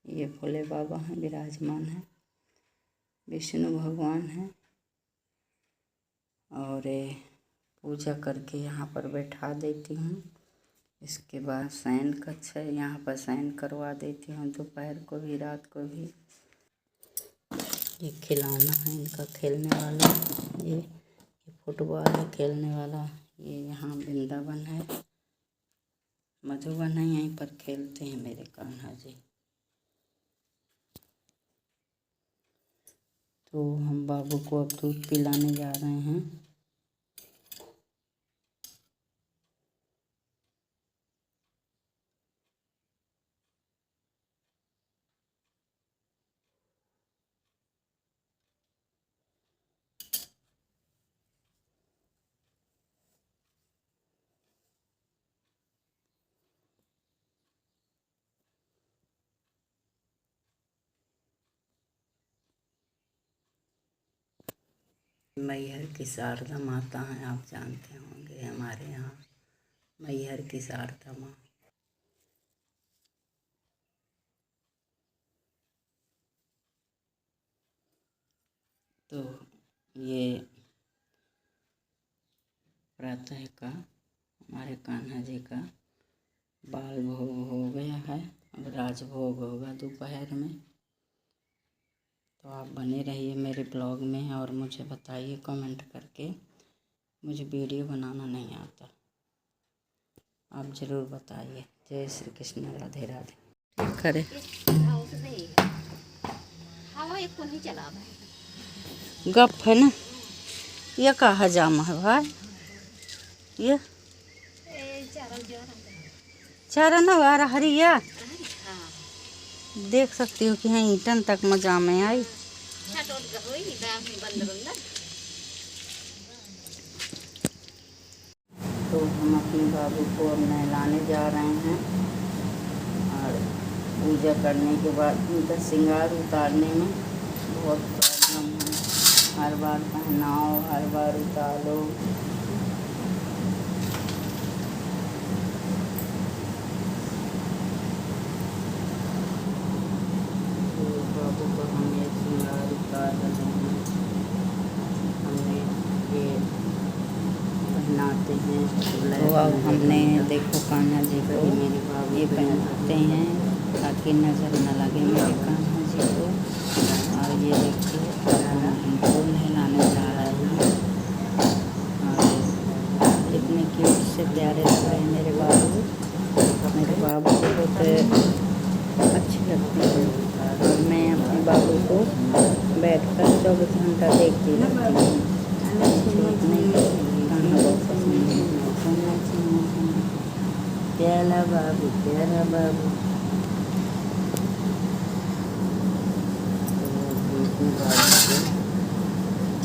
ये भोले बाबा हैं, विराजमान हैं। विष्णु भगवान हैं और पूजा करके यहाँ पर बैठा देती हूँ। इसके बाद शयन कक्ष है, यहाँ पर शयन करवा देती हूँ, दोपहर को भी रात को भी। ये खिलौना है इनका खेलने वाला, ये फुटबॉल है खेलने वाला। ये यहाँ वृंदावन है, मधुबन है, यहीं पर खेलते हैं मेरे कान्हा जी। तो हम बाबू को अब दूध पिलाने जा रहे हैं। मैहर की शारदा माता हैं, आप जानते होंगे, हमारे यहाँ मैहर की शारदा माँ। तो ये प्रातः का हमारे कान्हा जी का बाल भोग हो गया है, अब राजभोग होगा दोपहर में। तो आप बने रहिए मेरे ब्लॉग में और मुझे बताइए कमेंट करके। मुझे वीडियो बनाना नहीं आता, आप ज़रूर बताइए। जय श्री कृष्ण, राधे राधे। करे गप है ना, ये का हजामा है भाई, ये चारा ना आ रहा हरिया। देख सकती हो कि हाँ ईटन तक मजा में आई। तो हम अपने बाबू को अब नहलाने जा रहे हैं और पूजा करने के बाद उनका श्रृंगार उतारने में बहुत प्रॉब्लम है। हर बार पहनाओ, हर बार उतारो। बाबू को हम ये श्रृंगार उतार रहे हैं, हमने ये पहनाते हैं। तो अब हमने देखो कान्हा जी को ये पहनाते हैं ताकि नज़र न लगे मेरे कान्हा जी को। और ये देखिए हमको नहलाने जा रहे हैं और कितने क्यूट से प्यारे लग रहे हैं मेरे बाबू। मेरे बाबू को बहुत अच्छे लगते हैं और मैं अपने बाबू को बैठकर 24 घंटा देखती रहती हूँ। कान्हा बहुत पसंद है, प्यारा बाबू, प्यारा बाबू।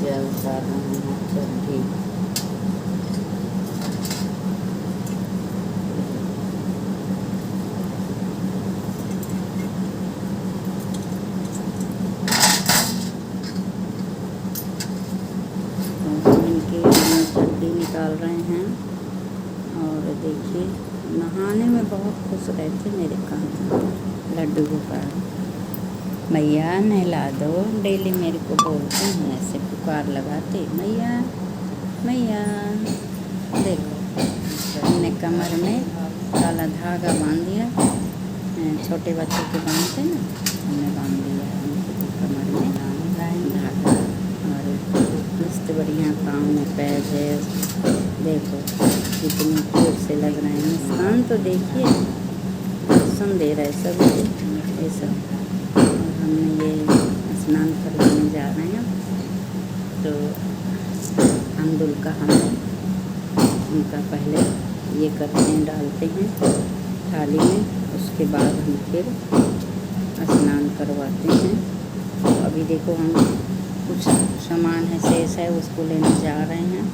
जल साधन चल ठीक। निकाल रहे हैं और देखिए नहाने में बहुत खुश रहते मेरे कान्हा। लड्डू गोपाल मैया नहला दो, डेली मेरे को बोलते हैं, ऐसे पुकार लगाते मैया मैया देखो, हमने कमर में काला धागा बांध दिया। छोटे बच्चों के बांधते ना, हमने बांध दिया उनके कमर में धागा। और मस्त बढ़िया पाँव में पैर है। देखो कितनी क्यूट से लग रहे हैं। मुस्कान तो देखिए, दर्शन दे रहे सब ये सब। और हमने ये स्नान करने जा रहे हैं, तो अमदुल का हमने उनका पहले ये करते हैं, डालते हैं थाली में, उसके बाद हम फिर स्नान करवाते हैं। तो अभी देखो हम कुछ सामान है शेष है, उसको लेने जा रहे हैं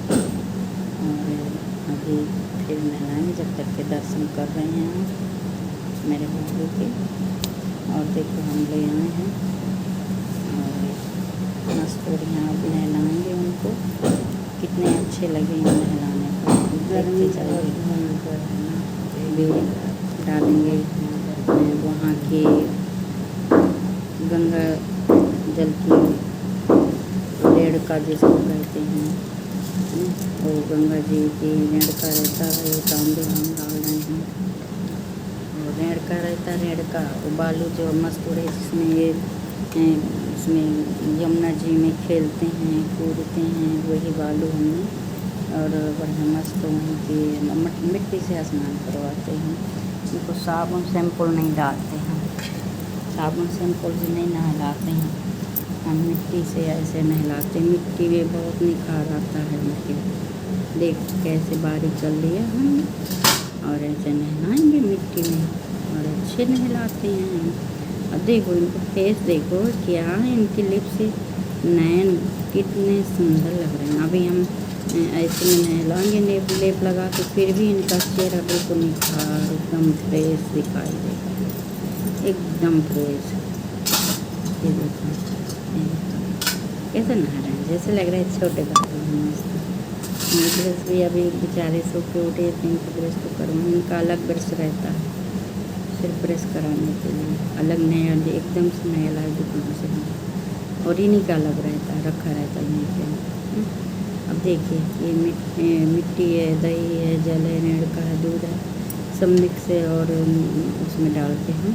और अभी फिर नहलाएंगे, जब तक के दर्शन कर रहे हैं हम मेरे बाबू के। और देखो हम ले आए हैं और मस्त बढ़िया अब नहलाएंगे उनको। कितने अच्छे लगे नहलाने पर, देखते चलिए। डालेंगे वहाँ के गंगा जल की रेड़का जिसको कहते हैं, वो गंगा जी की रेड़का रहता है, वो तांबे हम डाल रहे हैं। और रेड़का रहता है, रेड़का वो बालू जो मस्तूरे जिसमें ये इसमें यमुना जी में खेलते हैं कूदते हैं, वही बालू हमने और बढ़िया मस्त वहीं की मिट्टी से स्नान करवाते हैं। उनको साबुन शैम्पुल नहीं डालते हैं, साबुन शैम्पुल से नहीं नहलाते हैं, हम मिट्टी से ऐसे नहलाते। मिट्टी में बहुत निखार आता है उनके। देख कैसे बारिश चल रही है हम, और ऐसे नहलाएंगे मिट्टी में और अच्छे नहलाते हैं। और देखो इनको फेस देखो, क्या है इनकी लिप्स, नैन कितने सुंदर लग रहे हैं। अभी हम ऐसे में नहलाएंगे लेप लगा के, फिर भी इनका चेहरा बिल्कुल निखार एकदम फ्रेश दिखाई देगा, एकदम फ्रेश। ये देखो कैसे नहा रहे हैं, जैसे लग रहा है छोटे बच्चे हैं। मस्त ब्रश भी अभी बेचारे सो के उठे थे, इनको ब्रश तो करवाएं। इनका अलग ब्रश रहता है सिर्फ ब्रश कराने के लिए, अलग नया एकदम से नया लाए दुकान से, और इन्हीं का अलग रहता है, रखा रहता है यहीं पे। अब देखिए ये मिट्टी है, दही है, जल है, रेड़का है, दूध है, सब मिक्स है और उसमें डालते हैं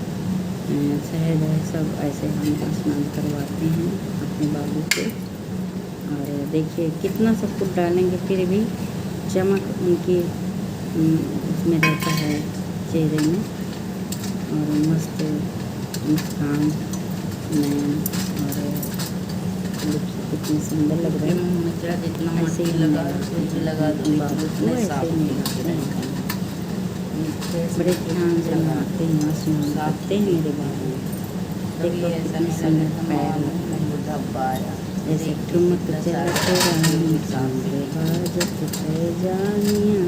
शहद है, सब ऐसे हम स्नान करवाते हैं अपने बाबू को। और देखिए कितना सब कुछ डालेंगे फिर भी चमक उनकी उसमें रहता है चेहरे में, और मस्त मुस्कान नैन और कितनी सुंदर लग रहा है। जितना ऐसे ही लगा बाबू को ऐसे बड़े ध्यान से नहाते हैं, सुनाते हैं मेरे बाबू। देखो कितने सुंदर पैर, जैसे ठुमक चलते रानी बाजत है जानिया,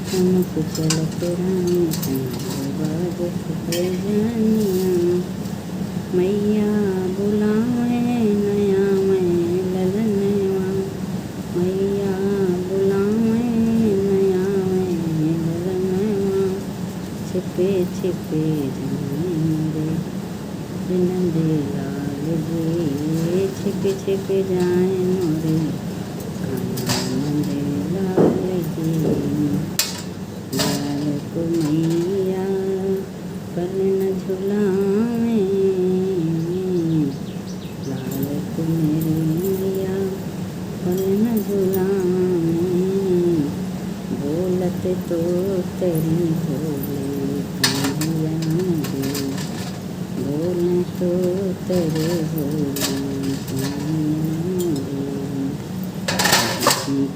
ठुमक चलते रानी बाजत है जानिया। मैया बुलावे नया मैं ललनवा, मैया बुलावे नया मैं ललनवा। छिपे छिपे जाएंगे नंदे लाल जी, छिपे छिपे जाए मोरे नंदे लाल जी। लाल को मैया पर न झुलावे, लाल को मैया पर न झुलावे। बोलते तो तेरी भोले कन्हैया रे, बोले तो तेरे भोले कन्हैया रे।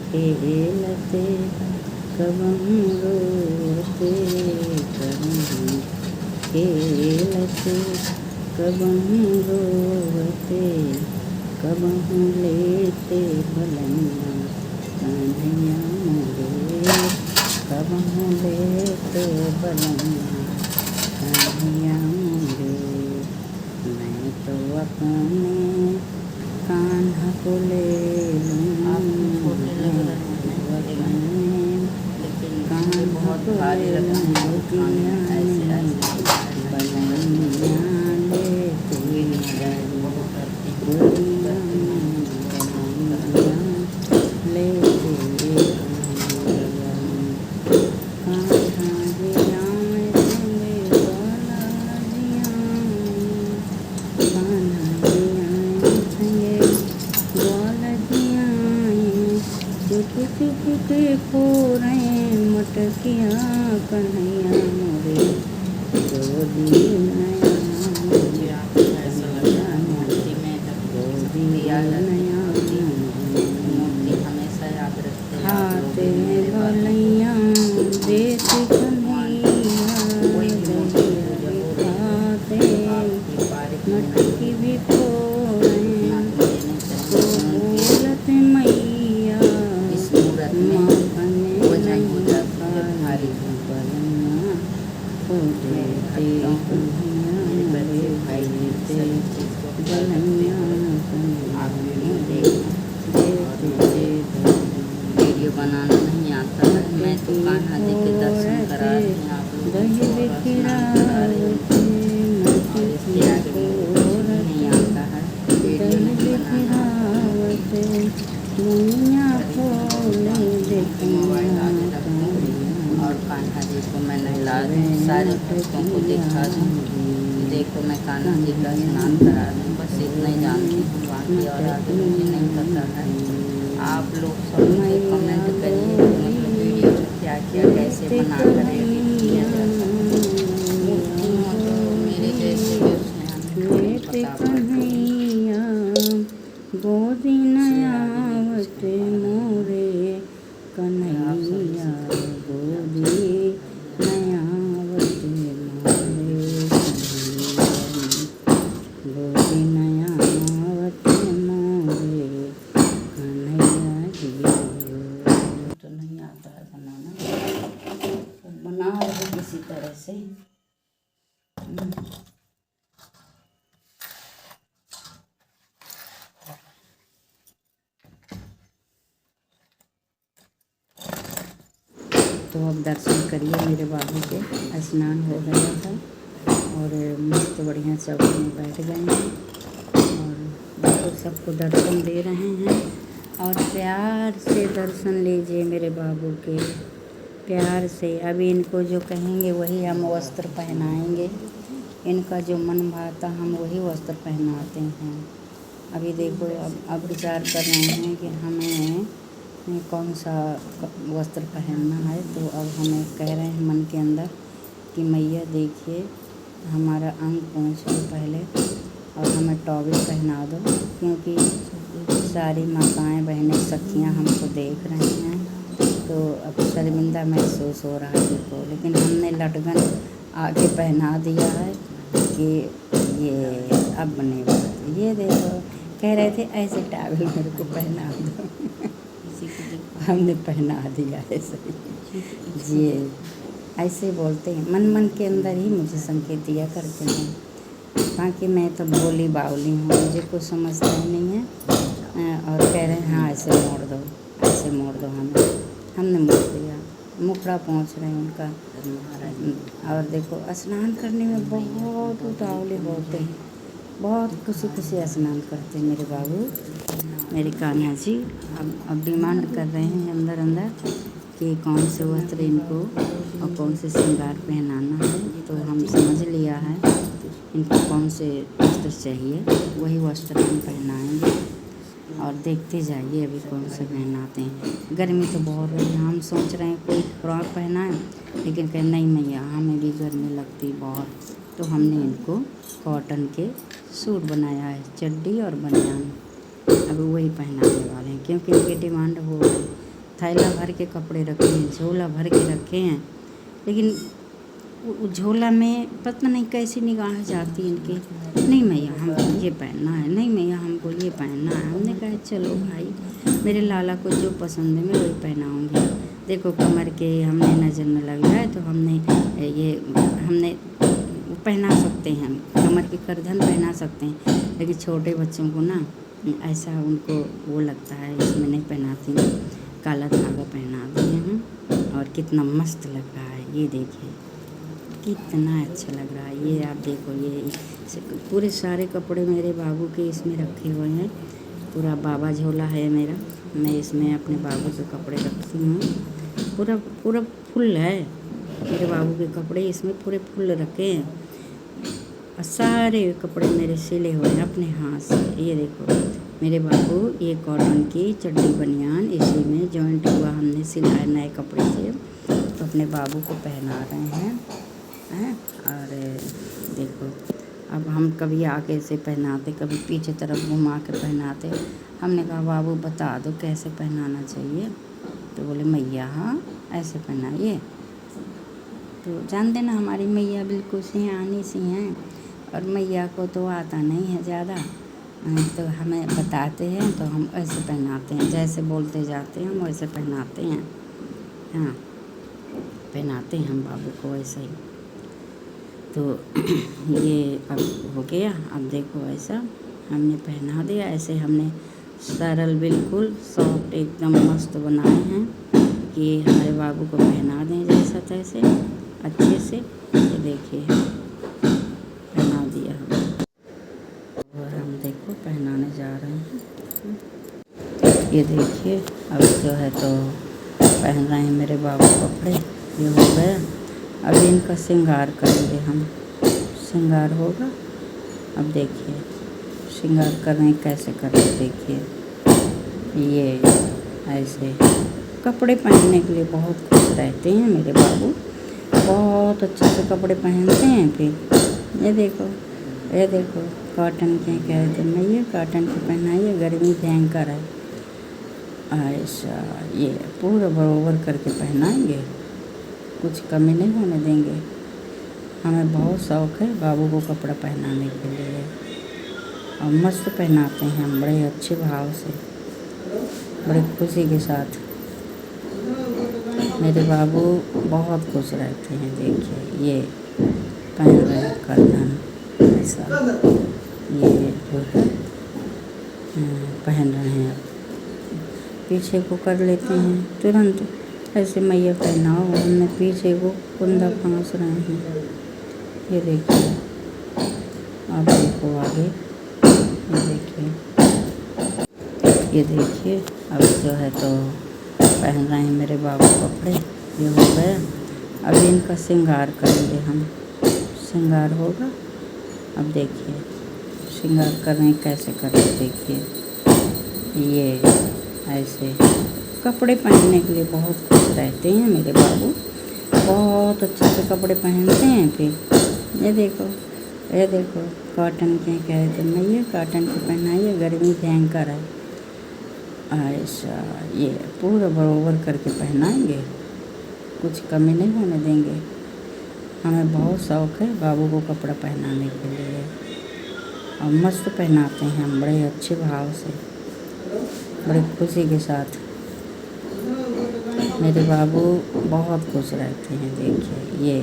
खेलते कब हम रोते करूँ, खेलते कब हम रोते, कब हम लेते भलैया कन्हैया मोरे, कब हम लेते भलैया कन्हैया मोरे। मैं तो अपने कान्हा को ले लूँ, बहुत भारी लेते देखो रहे मटकिया कन्हैया मोरे गोदी नया हाथ में बलैया देश कन्हैया खाते मटकी भी फोड़े तो बोलत मैया माँ बने नहीं भारी बलैया हो देते कन्हैया देते बलैया वीडियो बनाना नहीं आता है। मैं तो कान्हा जी के दर्शन करा रही हूँ, आप लोगों को नहीं आता है। वीडियो नहीं बनाना और कान्हा जी को मैं नहला दूँ, सारे भक्तों को दिखा दूँ। देखो मैं कान्हा जी का स्नान करा दूँ, बस इतना ही जानती हूँ, बाकी और आगे मुझे नहीं पता है। आप लोग सब मुझे कमेंट करिए मतलब वीडियो क्या क्या कैसे बना कर एडिट किया जाता है। मूर्तियों जो मेरे जैसे गोदी नयावत मोरे कन्हैया गोदी नयावत मोरे गोदी नयावत मोरे कन्हैया जी। तो नहीं आता है बनाना, तो बना रहे किसी तरह से। तो अब दर्शन करिए मेरे बाबू के, स्नान हो गया था और मस्त बढ़िया चौकी में बैठ गए हैं और देखो सबको दर्शन दे रहे हैं। और प्यार से दर्शन लीजिए मेरे बाबू के, प्यार से। अभी इनको जो कहेंगे वही हम वस्त्र पहनाएंगे, इनका जो मन भाता हम वही वस्त्र पहनाते हैं। अभी देखो अब विचार कर रहे हैं कि हमें कौन सा वस्त्र पहनना है। तो अब हमें कह रहे हैं मन के अंदर कि मैया देखिए हमारा अंग पहुँच लो पहले और हमें टॉवेल पहना दो, क्योंकि सारी माताएं बहनें सखियां हमको देख रही हैं। तो अब शर्मिंदा महसूस हो रहा है देखो, लेकिन हमने लटकन आगे पहना दिया है कि ये अब बने बात। ये देखो कह रहे थे ऐसे टॉवेल मेरे को पहना दो हमने पहना दिया है सही जी। ऐसे बोलते हैं, मन मन के अंदर ही मुझे संकेत दिया करते हैं। बाकी मैं तो भोली बावली हूँ, मुझे कुछ समझता ही नहीं है। और कह रहे हैं हाँ ऐसे मोड़ दो, ऐसे मोड़ दो। हमने मोड़ दिया, मुखड़ा पहुँच रहे हैं उनका। और देखो स्नान करने में बहुत उतावले होते हैं, बहुत खुशी खुशी स्नान करते हैं मेरे बाबू, मेरे कान्हा जी। अब डिमांड कर रहे हैं अंदर अंदर कि कौन से वस्त्र इनको और कौन से श्रृंगार पहनाना है। तो हम समझ लिया है इनको कौन से वस्त्र चाहिए, वही वस्त्र हम पहनाएंगे। और देखते जाइए अभी कौन से पहनाते हैं। गर्मी तो बहुत रही है, हम सोच रहे हैं कोई फ्रॉक पहनाएं, लेकिन कहें नहीं मैया हमें भी गर्मी लगती बहुत। तो हमने इनको कॉटन के सूट बनाया है, चड्डी और बनियान। अब वही पहनाने वाले हैं क्योंकि इनकी डिमांड हो गई। थैला भर के कपड़े रखे हैं, झोला भर के रखे हैं, लेकिन झोला में पता नहीं कैसी निगाह जाती है इनकी। नहीं मैया हमको ये पहनना है, नहीं मैया हमको ये पहनना है। हमने कहा चलो भाई मेरे लाला को जो पसंद है मैं वही पहनाऊँगी। देखो कमर के हमने नज़र में लग जाए तो हमने पहना सकते हैं, कमर की करधन पहना सकते हैं, लेकिन छोटे बच्चों को ना ऐसा उनको वो लगता है, इसमें नहीं पहनाती हूँ। काला धागा पहना दिए हैं और कितना मस्त लग रहा है, ये देखिए कितना अच्छा लग रहा है। ये आप देखो, ये पूरे सारे कपड़े मेरे बाबू के इसमें रखे हुए हैं। पूरा बाबा झोला है मेरा, मैं इसमें अपने बाबू के कपड़े रखती हूँ। पूरा पूरा फुल है मेरे बाबू के कपड़े, इसमें पूरे फुल रखे हैं। और सारे कपड़े मेरे सिले हुए हैं अपने हाथ से। ये देखो मेरे बाबू ये कॉटन की चड्डी बनियान इसी में जॉइंट हुआ हमने सिलाया नए कपड़े से, तो अपने बाबू को पहना रहे हैं। और देखो अब हम कभी आगे से पहनाते, कभी पीछे तरफ घुमा के पहनाते। हमने कहा बाबू बता दो कैसे पहनाना चाहिए, तो बोले मैया हाँ ऐसे पहनाइए। तो जानते ना हमारी मैया बिल्कुल सियानी सी हैं, और मैया को तो आता नहीं है ज़्यादा, तो हमें बताते हैं तो हम ऐसे पहनाते हैं, जैसे बोलते जाते हैं हम वैसे पहनाते हैं। हाँ पहनाते हैं हम बाबू को ऐसे ही। तो ये अब हो गया। अब देखो ऐसा हमने पहना दिया, ऐसे हमने सरल बिल्कुल सॉफ्ट एकदम मस्त बनाए हैं कि हमारे बाबू को पहना दें जैसा तैसे अच्छे से। ये देखिए पहना दिया हम, और हम देखो पहनाने जा रहे हैं। ये देखिए अब जो है तो पहन रहे हैं मेरे बाबू कपड़े। ये हो गया, अब इनका श्रृंगार करेंगे हम, श्रृंगार होगा। अब देखिए श्रृंगार कर रहे हैं, कैसे कर रहे हैं देखिए। ये ऐसे कपड़े पहनने के लिए बहुत खुश रहते हैं मेरे बाबू, बहुत अच्छे से कपड़े पहनते हैं। फिर ये देखो कॉटन के कह रहे थे मैया कॉटन के पहनाइए, गर्मी भयंकर है। ऐसा ये पूरा बराबर करके पहनाएंगे, कुछ कमी नहीं होने देंगे। हमें बहुत शौक़ है बाबू को कपड़ा पहनाने के लिए, और मस्त पहनाते हैं हम बड़े अच्छे भाव से, बड़े खुशी के साथ। मेरे बाबू बहुत खुश रहते हैं। देखिए ये पहन रहे हैं कर्दन ऐसा, ये जो है पहन रहे हैं। पीछे को कर लेते हैं तुरंत, ऐसे मैया पहनाओ, हमने पीछे को कुंदा फांस रहे हैं। ये देखिए अब देखो आगे, ये देखिए अब जो है तो पहन रहे हैं मेरे बाबू कपड़े। ये हो गया, अब इनका श्रृंगार करेंगे हम, श्रृंगार होगा। अब देखिए श्रृंगार कर रहे हैं, कैसे कर रहे हैं देखिए। ये ऐसे कपड़े पहनने के लिए बहुत खुश रहते हैं मेरे बाबू, बहुत अच्छे से कपड़े पहनते हैं। फिर ये देखो कॉटन के कह रहे थे मैया कॉटन के पहनाइए, गर्मी भयंकर है। ऐसा ये पूरा बराबर करके पहनाएंगे, कुछ कमी नहीं होने देंगे। हमें बहुत शौक़ है बाबू को कपड़ा पहनाने के लिए, और मस्त पहनाते हैं हम बड़े अच्छे भाव से, बड़े खुशी के साथ। मेरे बाबू बहुत खुश रहते हैं। देखिए ये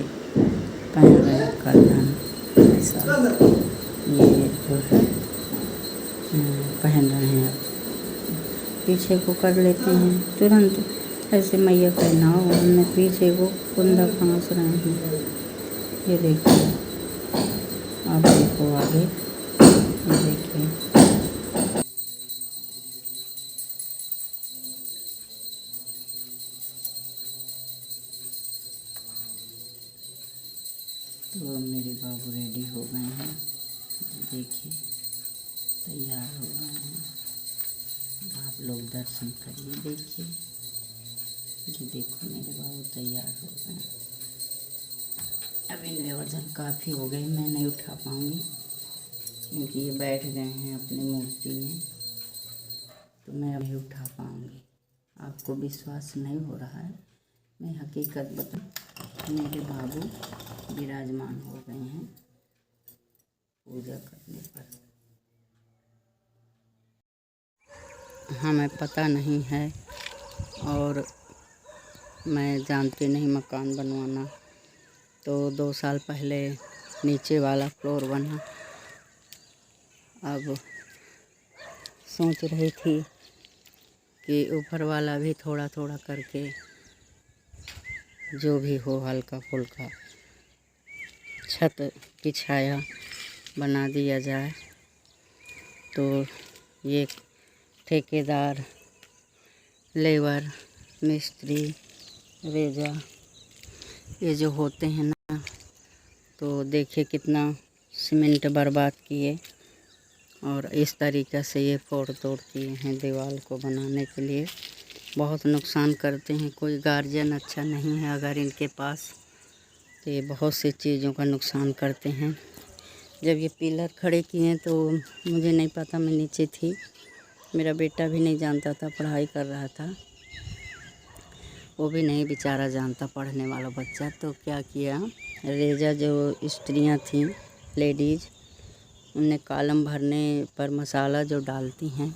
पहन रहे हैं कर्दन ऐसा, ये जो है पहन रहे हैं। पीछे को कर लेते हैं तुरंत, ऐसे मैया पहनाओ, हमने पीछे को कुंदा फांस रहे हैं। ये देखिए अब देखो आगे, ये देखिए तो मेरे बाबू रेडी हो गए हैं। देखिए तैयार हो गए हैं, आप लोग दर्शन करिए। देखिए ये देखो मेरे बाबू तैयार हो गए। अब इनमें वजन काफ़ी हो गए, मैं नहीं उठा पाऊँगी क्योंकि ये बैठ गए हैं अपनी मूर्ति में, तो मैं नहीं उठा पाऊँगी। आपको विश्वास नहीं हो रहा है, मैं हकीकत बताऊँ, मेरे बाबू विराजमान हो गए हैं पूजा करने पर। हमें पता नहीं है, और मैं जानती नहीं मकान बनवाना, तो 2 साल पहले नीचे वाला फ्लोर बना। अब सोच रही थी कि ऊपर वाला भी थोड़ा थोड़ा करके जो भी हो हल्का फुल्का छत की छाया बना दिया जाए। तो ये ठेकेदार, लेबर, मिस्त्री, रेजा ये जो होते हैं ना, तो देखिए कितना सीमेंट बर्बाद किए, और इस तरीक़े से ये फोड़ तोड़ किए हैं दीवार को बनाने के लिए। बहुत नुकसान करते हैं, कोई गार्जियन अच्छा नहीं है अगर इनके पास, तो ये बहुत सी चीज़ों का नुकसान करते हैं। जब ये पिलर खड़े किए तो मुझे नहीं पता, मैं नीचे थी, मेरा बेटा भी नहीं जानता था, पढ़ाई कर रहा था, वो भी नहीं बेचारा जानता, पढ़ने वाला बच्चा। तो क्या किया, रेजा जो स्त्रियां थीं लेडीज़, उनने कॉलम भरने पर मसाला जो डालती हैं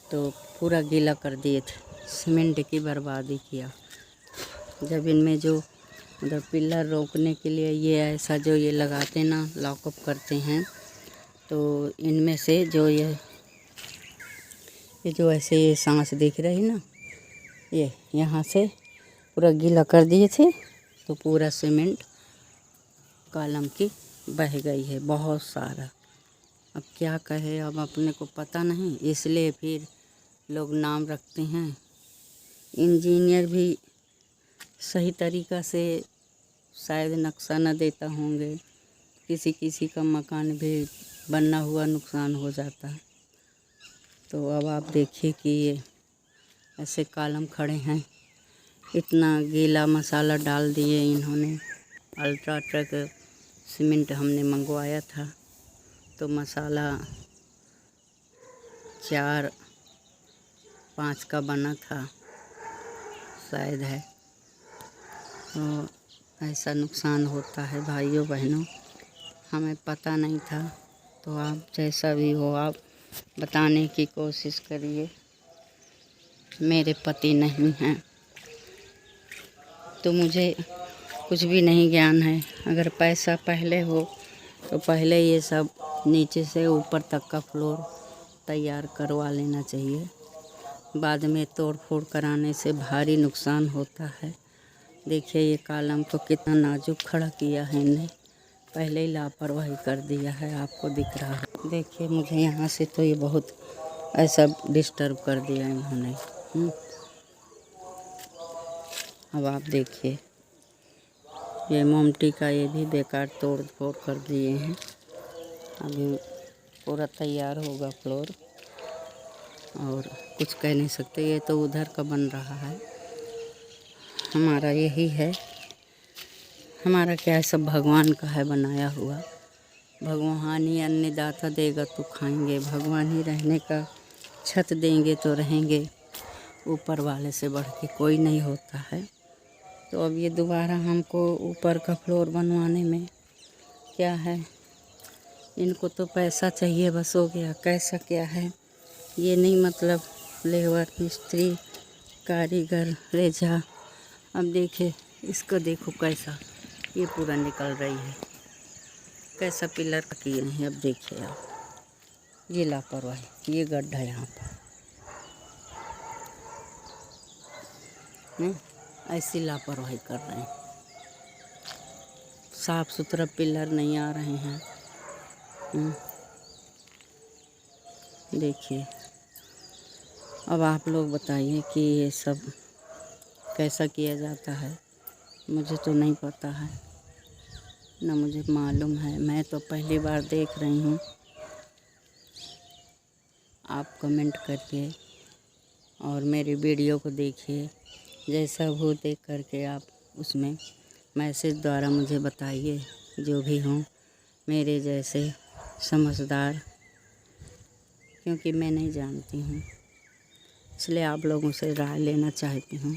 तो पूरा गीला कर दिए थे, सीमेंट की बर्बादी किया। जब इनमें जो मतलब पिलर रोकने के लिए ये ऐसा जो ये लगाते ना, लॉकअप करते हैं, तो इनमें से जो ये जो ऐसे ये सांस दिख रही ना, ये यहाँ से पूरा गीला कर दिए थे, तो पूरा सीमेंट कॉलम की बह गई है बहुत सारा। अब क्या कहे, अब अपने को पता नहीं, इसलिए फिर लोग नाम रखते हैं। इंजीनियर भी सही तरीक़ा से शायद नक्शा न देता होंगे, किसी किसी का मकान भी बनना हुआ नुकसान हो जाता है। तो अब आप देखिए कि ये ऐसे कॉलम खड़े हैं, इतना गीला मसाला डाल दिए इन्होंने। अल्ट्राटेक सीमेंट हमने मंगवाया था, तो मसाला 4-5 का बना था शायद है। तो ऐसा नुकसान होता है भाइयों बहनों, हमें पता नहीं था। तो आप जैसा भी हो, आप बताने की कोशिश करिए। मेरे पति नहीं हैं तो मुझे कुछ भी नहीं ज्ञान है। अगर पैसा पहले हो तो पहले ये सब नीचे से ऊपर तक का फ्लोर तैयार करवा लेना चाहिए। बाद में तोड़ फोड़ कराने से भारी नुकसान होता है। देखिए ये कॉलम को कितना नाजुक खड़ा किया है इन्हें, पहले ही लापरवाही कर दिया है, आपको दिख रहा है। देखिए मुझे यहाँ से तो ये बहुत ऐसा डिस्टर्ब कर दिया इन्होंने। अब आप देखिए ये मोमटी का ये भी बेकार तोड़ फोड़ कर दिए हैं। अभी पूरा तैयार होगा फ्लोर, और कुछ कह नहीं सकते। ये तो उधर का बन रहा है, हमारा यही है। हमारा क्या है, सब भगवान का है बनाया हुआ। भगवान ही अन्नदाता देगा तो खाएंगे, भगवान ही रहने का छत देंगे तो रहेंगे। ऊपर वाले से बढ़ के कोई नहीं होता है। तो अब ये दोबारा हमको ऊपर का फ्लोर बनवाने में क्या है, इनको तो पैसा चाहिए बस, हो गया। कैसा क्या है ये नहीं, मतलब लेबर मिस्त्री कारीगर रेजा। अब देखिए इसको, देखो कैसा ये पूरा निकल रही है, कैसा पिलर किए हैं। अब देखिए आप, ये लापरवाही, ये गड्ढा यहाँ पर ऐसी लापरवाही कर रहे हैं। साफ सुथरा पिलर नहीं आ रहे हैं। देखिए अब आप लोग बताइए कि ये सब कैसा किया जाता है। मुझे तो नहीं पता है, ना मुझे मालूम है, मैं तो पहली बार देख रही हूँ। आप कमेंट करिए और मेरी वीडियो को देखिए, जैसा हो देख करके आप उसमें मैसेज द्वारा मुझे बताइए। जो भी हों मेरे जैसे समझदार, क्योंकि मैं नहीं जानती हूँ, इसलिए आप लोगों से राय लेना चाहती हूँ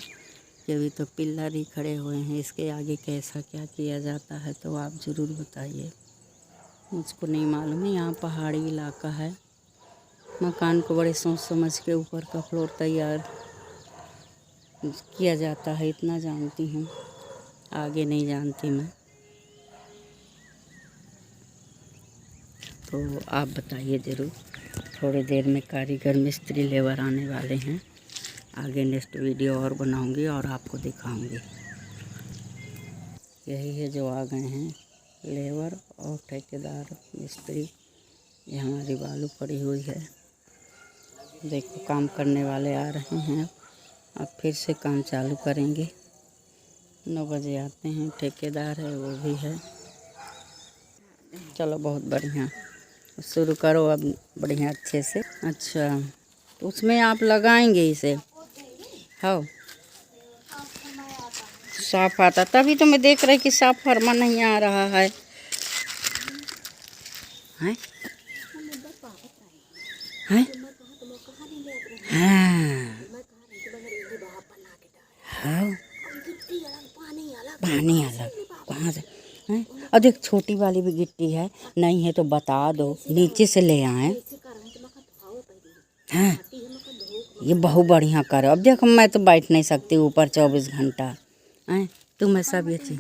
कि अभी तो पिलर ही खड़े हुए हैं, इसके आगे कैसा क्या किया जाता है तो आप ज़रूर बताइए। मुझको नहीं मालूम है। यहाँ पहाड़ी इलाका है, मकान को बड़े सोच समझ के ऊपर का फ्लोर तैयार किया जाता है, इतना जानती हूँ, आगे नहीं जानती मैं। तो आप बताइए ज़रूर। थोड़ी देर में कारीगर मिस्त्री लेबर आने वाले हैं, आगे नेक्स्ट वीडियो और बनाऊंगी और आपको दिखाऊंगी। यही है जो आ गए हैं लेबर और ठेकेदार मिस्त्री। ये हमारी बालू पड़ी हुई है, देखो काम करने वाले आ रहे हैं। अब फिर से काम चालू करेंगे। 9 बजे आते हैं, ठेकेदार है वो भी है। चलो बहुत बढ़िया। शुरू करो अब बढ़िया अच्छे से। अच्छा, तो उसमें आप लगाएंगे इसे? हाँ, साफ आता, तभी तो मैं देख रही कि साफ फरमा नहीं आ रहा है। हैं? हैं? हाँ, हाँ, पानी अलग कहाँ से हैं? और देख छोटी वाली भी गिट्टी है, नहीं है तो बता दो, नीचे से ले आए। हाँ, ये बहुत बढ़िया करो। अब देखो मैं तो बैठ नहीं सकती ऊपर 24 घंटा हैं, तुम सब ये चीज।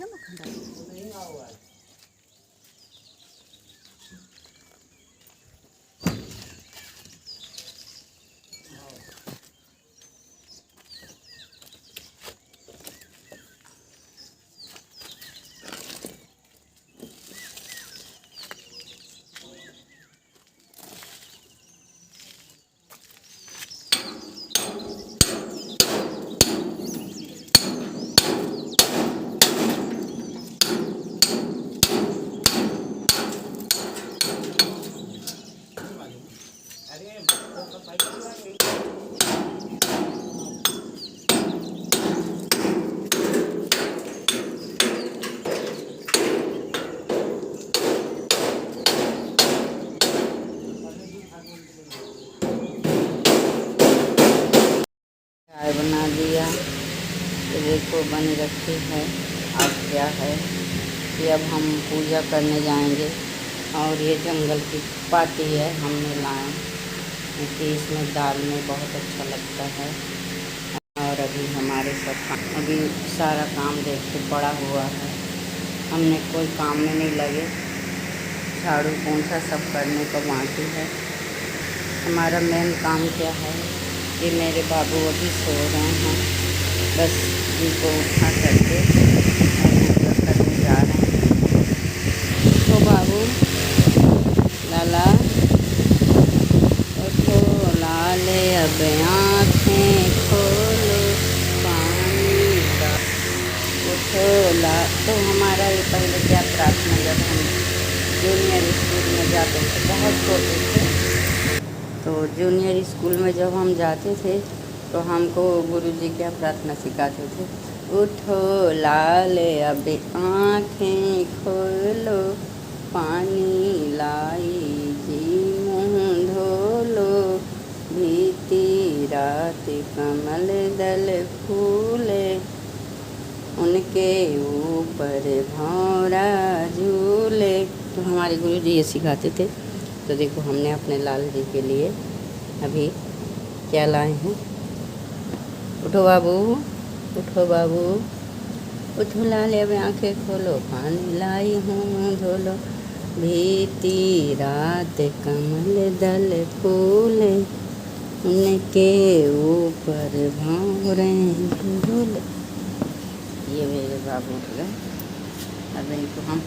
चाय बना दिया, तो देखो बन रखी है। अब क्या है कि अब हम पूजा करने जाएंगे, और ये जंगल की पार्टी है हमने लाए, क्योंकि इसमें दाल में बहुत अच्छा लगता है। और अभी हमारे सब अभी सारा काम देखो पड़ा हुआ है, हमने कोई काम में नहीं लगे, झाड़ू पोंछा सब करने को बाकी है। हमारा मेन काम क्या है कि मेरे बाबू अभी सो रहे हैं, बस इनको उठा करके पूजा करने जा रहे हैं। तो बाबू लाला उठो, लाले अब आँखें खोलो, पानी का उठो ला। तो हमारा ये पहले क्या प्रार्थना, जब हम जूनियर स्कूल में जाते थे, बहुत छोटे थे, तो जूनियर स्कूल में जब हम जाते थे तो हमको गुरुजी क्या प्रार्थना सिखाते थे, उठो लाले अब आँखें खोलो, पानी लाई जी मुँह धोलो, बीती रात कमल दल फूले, उनके ऊपर भौरा झूले। तो हमारे गुरुजी ये सिखाते थे। तो देखो हमने अपने लाल जी के लिए अभी क्या लाए हैं। उठो बाबू, उठो बाबू, उठो लाले अब आँखें खोलो, पानी लाई हूँ धोलो, बीती रात कमल दल फूले, उनके ऊपर भौरे झूले। ये मेरे बाबू उठ गए, अब इनको हम